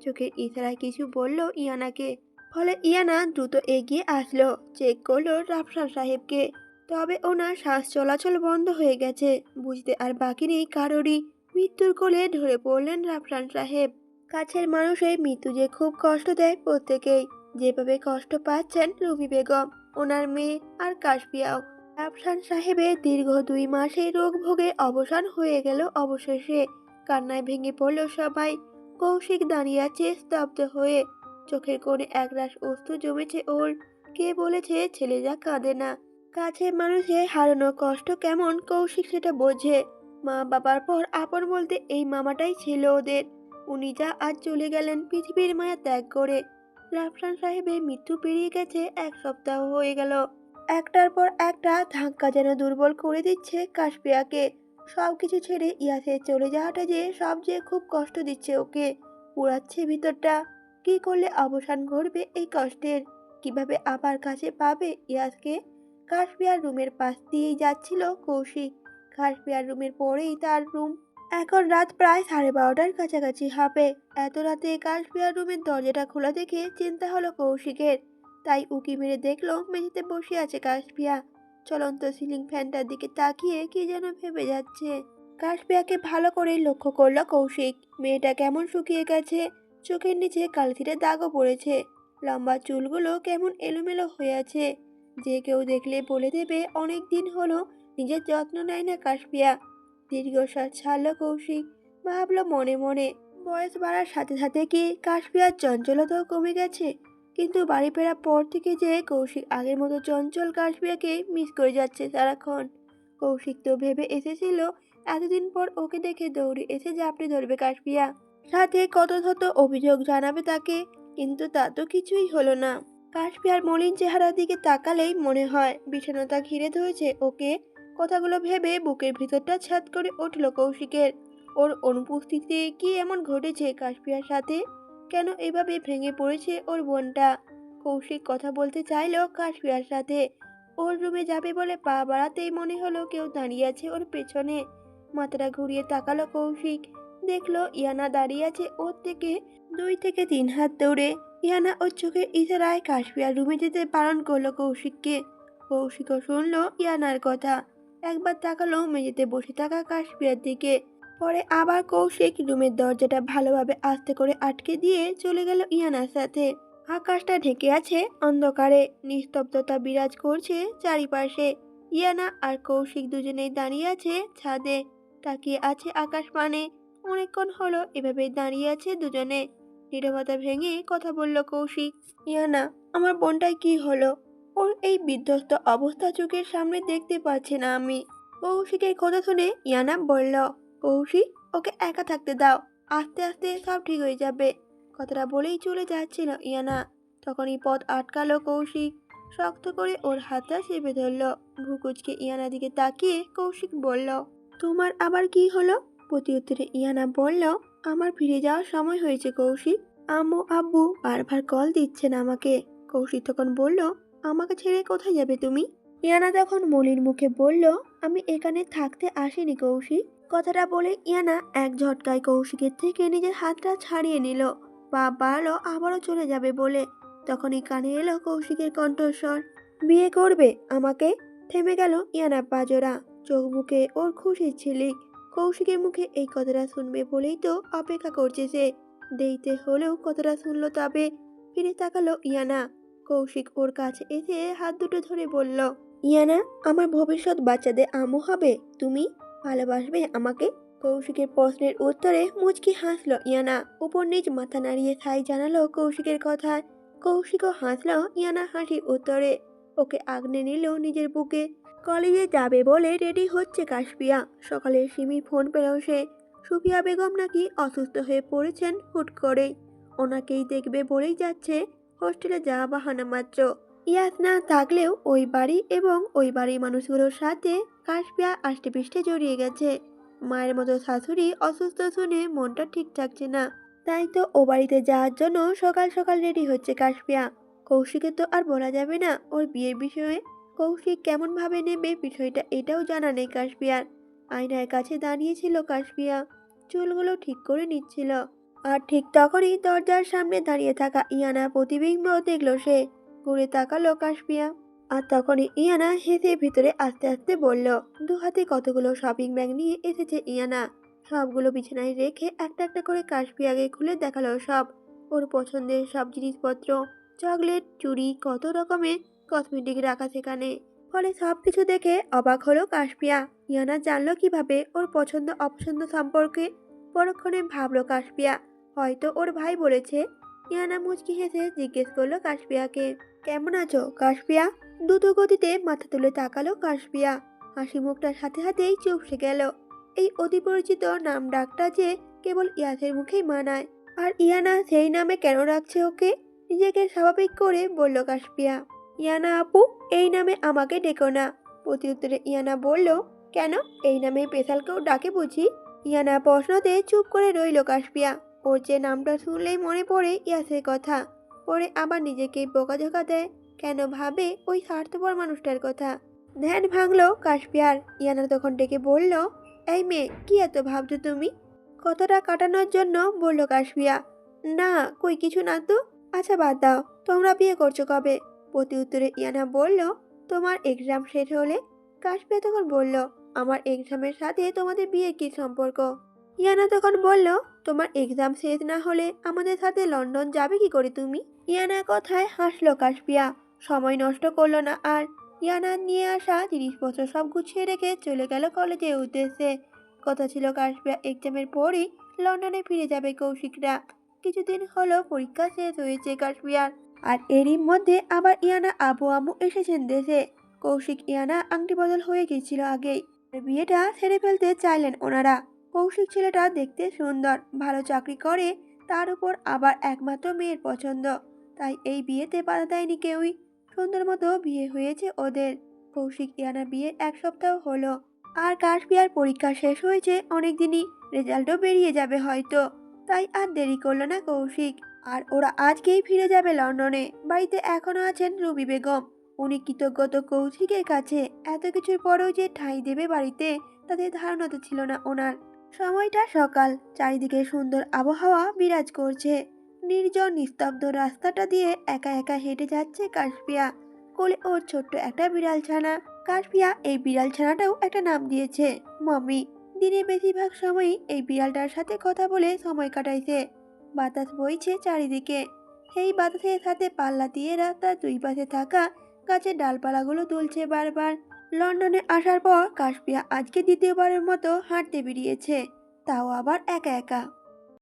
চোখের ইশারায় কিছু বলল ইয়ানাকে। ফলে ইয়ানা দ্রুত এগিয়ে আসলো, চেক করলো রাফসান সাহেবকে। তবে ওনার শ্বাস চলাচল বন্ধ হয়ে গেছে। বুঝতে আর বাকি নেই কারোরই। মৃত্যুর কোলে ঢলে পড়লেন রাফসান সাহেব। কাছের মানুষের মৃত্যু যে খুব কষ্ট দেয় প্রত্যেকেই। যেভাবে কষ্ট পাচ্ছেন রুমি বেগম, ওনার মেয়ে আর কাশপিয়াও। রাফসান সাহেবের দীর্ঘ 2 মাসের রোগ ভোগে অবসান হয়ে গেল অবশেষে। কান্নায় ভেঙে পড়ল সবাই। কৌশিক দাঁড়িয়ে আছে স্তব্ধ হয়ে। চোখের কোণে একরাশ অশ্রু জমেছে ওর। কে বলেছে ছেলেরা কাঁদে না? কাছের মানুষের হারানোর কষ্ট কেমন কৌশিক সেটা বোঝে। মা বাবার পর আপন বলতে এই মামাটাই ছিল ওদের। উনি যা আজ চলে গেলেন পৃথিবীর মায়া ত্যাগ করে। রাফসান সাহেবের মৃত্যু পেরিয়ে গেছে 1 সপ্তাহ হয়ে গেল। একটার পর একটা ধাক্কা যেন দুর্বল করে দিচ্ছে কাশপিয়াকে। সবকিছু ছেড়ে ইয়াসের চলে যাওয়াটা যে সবচেয়ে খুব কষ্ট দিচ্ছে ওকে। পুড়াচ্ছে ভিতরটা। কি করলে অবসান ঘটবে এই কষ্টের? কিভাবে আবার কাছে পাবে ইয়াসকে? কাশপিয়ার রুমের পাশ দিয়েই যাচ্ছিল কৌশিক। কাশপিয়ার রুমের পরেই তার রুম। এখন রাত প্রায় 12:30টার কাছাকাছি হবে। এত রাতে কাশপিয়ার রুমের দরজাটা খোলা দেখে চিন্তা হলো কৌশিকের। তাই উকি মেরে দেখলো মেঝেতে বসে আছে কাশপিয়া। চলন্ত সিলিং ফ্যানটার দিকে তাকিয়ে কি যেন ভেবে যাচ্ছে। কাশপিয়াকে ভালো করে লক্ষ্য করলো কৌশিক। মেয়েটা কেমন শুকিয়ে গেছে। চোখের নিচে কালথিরে দাগও পড়েছে। লম্বা চুলগুলো কেমন এলোমেলো হয়ে আছে। যে কেউ দেখলে বলে দেবে অনেক দিন হলো নিজের যত্ন নেয় না কাশপিয়া। দীর্ঘশ্বাস ছাড়ল কৌশিক। ভাবলো মনে মনে, বয়স বাড়ার সাথে সাথে কি কাশপিয়ার চঞ্চলতাও কমে গেছে? কিন্তু বাড়ি ফেরার পর থেকে যে কৌশিক আগের মতো চঞ্চল কাশপিয়াকে মিস করে যাচ্ছে সারাক্ষণ। কৌশিক তো ভেবে এসেছিল এতদিন পর ওকে দেখে দৌড়ে এসে জাপটে ধরবে কাশপিয়া। সাথে কত শত অভিযোগ জানাবে তাকে। কিন্তু তা তো কিছুই হলো না। কাশপিয়ার মলিন চেহারার দিকে তাকালেই মনে হয় বিষণ্ণতা ঘিরে ধরেছে ওকে। কথাগুলো ভেবে বুকের ভিতরটা ছাদ করে উঠল কৌশিকের। ওর অনুপস্থিতিতে কি এমন ঘটেছে কাশপিয়ার সাথে? কেন এভাবে ভেঙে পড়েছে ওর বোনটা? কৌশিক কথা বলতে চাইলো কাশপিয়ার সাথে। ওর রুমে যাবে বলে পা বাড়াতেই মনে হলো কেউ দাঁড়িয়ে আছে ওর পেছনে। মাথাটা ঘুরিয়ে তাকালো কৌশিক। দেখলো ইয়ানা দাঁড়িয়ে আছে ওর থেকে 2 থেকে 3 হাত দূরে। ইয়ানা ওর চোখের ইশারায় কাশপিয়ার রুমে যেতে বারণ করলো কৌশিককে। কৌশিকও শুনলো ইয়ানার কথা। একবার তাকালো মেঝেতে বসে থাকা কাশপিয়ার দিকে। পরে আবার কৌশিক রুমের দরজাটা ভালোভাবে আস্তে করে আটকে দিয়ে চলে গেল ইয়ানার সাথে। আকাশটা ঢেকে আছে অন্ধকারে। নিস্তব্ধতা বিরাজ করছে চারিপাশে। ইয়ানা আর কৌশিক দুজনেই দাঁড়িয়ে আছে ছাদে। তাকিয়ে আছে আকাশ পানে। অনেকক্ষণ হলো এভাবে দাঁড়িয়ে আছে দুজনে। নীরবতা ভেঙে কথা বলল কৌশিক। ইয়ানা, আমার বোনটার কি হলো? ওর এই বিধ্বস্ত অবস্থা চোখের সামনে দেখতে পাচ্ছি না আমি। কৌশিকের কথা শুনে ইয়ানা বলল, কৌশিক ওকে একা থাকতে দাও, আস্তে আস্তে সব ঠিক হয়ে যাবে। কথাটা বলেই চলে যাচ্ছিল ইয়ানা। তখনই পথ আটকালো কৌশিক। শক্ত করে ওর হাতটা চেপে ধরল। ভ্রুকুচকে ইয়ানার দিকে তাকিয়ে কৌশিক বলল, তোমার আবার কি হলো? প্রতি উত্তরে ইয়ানা বলল, আমার ফিরে যাওয়ার সময় হয়েছে কৌশিক। আম্মু আব্বু বারবার কল দিচ্ছেন আমাকে। কৌশিক তখন বলল, আমাকে ছেড়ে কোথায় যাবে তুমি? ইয়ানা তখন মলির মুখে বলল, আমি এখানে থাকতে আসিনি কৌশিক। কথাটা বলে ইয়ানা এক ঝটকায় কৌশিকের থেকে নিজের হাতটা ছাড়িয়ে নিল। পা বাড়ালো আবারও চলে যাবে বলে। তখনই কানে এলো কৌশিকের কণ্ঠস্বর, বিয়ে করবে আমাকে? থেমে গেল ইয়ানা পাজরা। চোখ মুখে ওর খুশির ঝিলিক। কৌশিকের মুখে এই কথাটা শুনবে বলেই তো অপেক্ষা করছে সে। দেরিতে হলেও কথাটা শুনলো। তবে ফিরে তাকালো ইয়ানা। কৌশিক ওর কাছে এসে হাত দুটো ধরে বলল, ইয়ানা, আমার ভবিষ্যৎ বাচ্চাদের আম্মু হবে তুমি? ভালোবাসবে আমাকে? কৌশিকের প্রশ্নের উত্তরে মুচকি হাসলো ইয়ানা। উপর নিচ মাথা নাড়িয়ে সাই জানালো কৌশিকের কথায়। কৌশিকও হাসলো ইয়ানা হাসির উত্তরে। ওকে আগলে নিল নিজের বুকে। কলেজে যাবে বলে রেডি হচ্ছে কাশপিয়া। সকালে সিমির ফোন পেল সে। সুফিয়া বেগম নাকি অসুস্থ হয়ে পড়েছেন হুট করেই। ওনাকেই দেখবে বলেই যাচ্ছে। হোস্টেলে যাওয়া বাহানা মাত্র। ইয়াস না থাকলেও ওই বাড়ি এবং ওই বাড়ির মানুষগুলোর সাথে কাশপিয়া আষ্টেপৃষ্ঠে জড়িয়ে গেছে। মায়ের মতো শাশুড়ি অসুস্থ শুনে মনটা ঠিক থাকছে না। তাই তো ও বাড়িতে যাওয়ার জন্য সকাল সকাল রেডি হচ্ছে কাশপিয়া। কৌশিকের তো আর বলা যাবে না ওর বিয়ের বিষয়ে। কৌশিক কেমন ভাবে নেবে বিষয়টা এটাও জানা নেই কাশপিয়ার। আয়নার কাছে দাঁড়িয়েছিল কাশপিয়া। চুলগুলো ঠিক করে নিচ্ছিল। আর ঠিক তখনই দরজার সামনে দাঁড়িয়ে থাকা ইয়ানা প্রতিবিম্ব দেখল সে। ঘুরে তাকালো কাশপিয়া। আর তখনই ইয়ানা হেসে ভিতরে আস্তে আস্তে বলল, দু হাতে কতগুলো শপিং ব্যাগ নিয়ে এসেছে ইয়ানা। সবগুলো বিছানায় রেখে একটা একটা করে কাশপিয়াকে খুলে দেখালো সব। ওর পছন্দের সব জিনিসপত্র, চকলেট, চুড়ি, কত রকমের কসমেটিক রাখা সেখানে। ফলে সবকিছু দেখে অবাক হলো কাশপিয়া। ইয়ানা জানলো কিভাবে ওর পছন্দ অপছন্দ সম্পর্কে? পরক্ষণে ভাবলো কাশপিয়া হয়তো ওর ভাই বলেছে। ইয়ানা মুচকি হেসে জিজ্ঞেস করলো কাশপিয়াকে, কেমন আছো কাশপিয়া? দ্রুত গতিতে মাথা তুলে তাকালো কাশপিয়া। হাসি মুখটার সাথে সাথেই চুপসে গেল। এই অতি পরিচিত নাম ডাকটা যে কেবল ইয়াসের মুখেই মানায়। আর ইয়ানা সেই নামে কেন রাখছে ওকে? নিজেকে স্বাভাবিক করে বলল কাশপিয়া, ইয়ানা আপু, এই নামে আমাকে ডেকো না। প্রতি উত্তরে ইয়ানা বলল, কেন, এই নামে পেশাল কেউ ডাকে বুঝি? ইয়ানা প্রশ্নতে চুপ করে রইল কাশপিয়া। ওর যে নামটা শুনলেই মনে পড়ে ইয়াসের কথা। পরে আবার নিজেকেই বোকাঝোকা দেয়। কেন ভাবে ওই স্বার্থপর মানুষটার কথা। ধ্যান ভাঙলো কাশপিয়ার। ইয়ানা তখন ডেকে বলল, এই মেয়ে, কি এত ভাবছো তুমি? কথাটা কাটানোর জন্য বলল কাশপিয়া, না কই কিছু না তো। আচ্ছা বাদ দাও, তোমরা বিয়ে করছো কবে? প্রতি উত্তরে ইয়ানা বলল, তোমার এক্সাম শেষ হলে। কাশপিয়া তখন বলল, আমার এক্সামের সাথে তোমাদের বিয়ের কি সম্পর্ক? ইয়ানা তখন বলল, তোমার এক্সাম শেষ না হলে আমাদের সাথে লন্ডন যাবে কি করে তুমি? ইয়ানার কথায় হাসলো কাশপিয়া। সময় নষ্ট করলো না আর। ইয়ানার নিয়ে আসা জিনিসপত্র সব গুছিয়ে রেখে চলে গেল কলেজের উদ্দেশ্যে। কথা ছিল কাশপিয়া এক্সামের পরই লন্ডনে ফিরে যাবে কৌশিকরা। কিছুদিন হলো পরীক্ষা শেষ হয়েছে কাশপিয়ার। আর এরই মধ্যে আবার ইয়ানা আবু আম্মু এসেছেন দেশে। কৌশিক ইয়ানা আংটি বদল হয়ে গেছিল আগেই। বিয়েটা সেরে ফেলতে চাইলেন ওনারা। কৌশিক ছেলেটা দেখতে সুন্দর, ভালো চাকরি করে, তার উপর আবার একমাত্র মেয়ের পছন্দ। তাই এই বিয়েতে বাধা দেয়নি কেউই। সুন্দর মতো বিয়ে হয়েছে ওদের। কৌশিক ইয়ানা বিয়ের 1 সপ্তাহ হলো। আর কাশপিয়ার পরীক্ষা শেষ হয়েছে অনেকদিনই। রেজাল্টও বেরিয়ে যাবে হয়তো। তাই আর দেরি করলো না কৌশিক। আর ওরা আজকেই ফিরে যাবে লন্ডনে। বাড়িতে এখনো আছেন রুবি বেগম। উনি কৃতজ্ঞত কৌশিকের কাছে। এত কিছুর পরেও যে ঠাঁই দেবে বাড়িতে, তাদের ধারণা তো ছিল না ওনার। সময়টা সকাল। চারিদিকে সুন্দর আবহাওয়া বিরাজ করছে। নির্জন নিস্তব্ধ রাস্তাটা দিয়ে একা একা হেঁটে যাচ্ছে কাশপিয়া। কোলে ওর ছোট্ট একটা বিড়াল ছানা। কাশপিয়া এই বিড়াল ছানাটাও একটা নাম দিয়েছে, মমি। দিনের বেশিরভাগ সময়ই এই বিড়ালটার সাথে কথা বলে সময় কাটাইছে। বাতাস বইছে চারিদিকে। সেই বাতাসের সাথে পাল্লা দিয়ে রাস্তার দুই পাশে থাকা গাছের ডালপালাগুলো দুলছে বারবার। লন্ডনে আসার পর কাশপিয়া আজকে দ্বিতীয়বারের মতো হাঁটতে বেরিয়েছে, তাও আবার একা একা।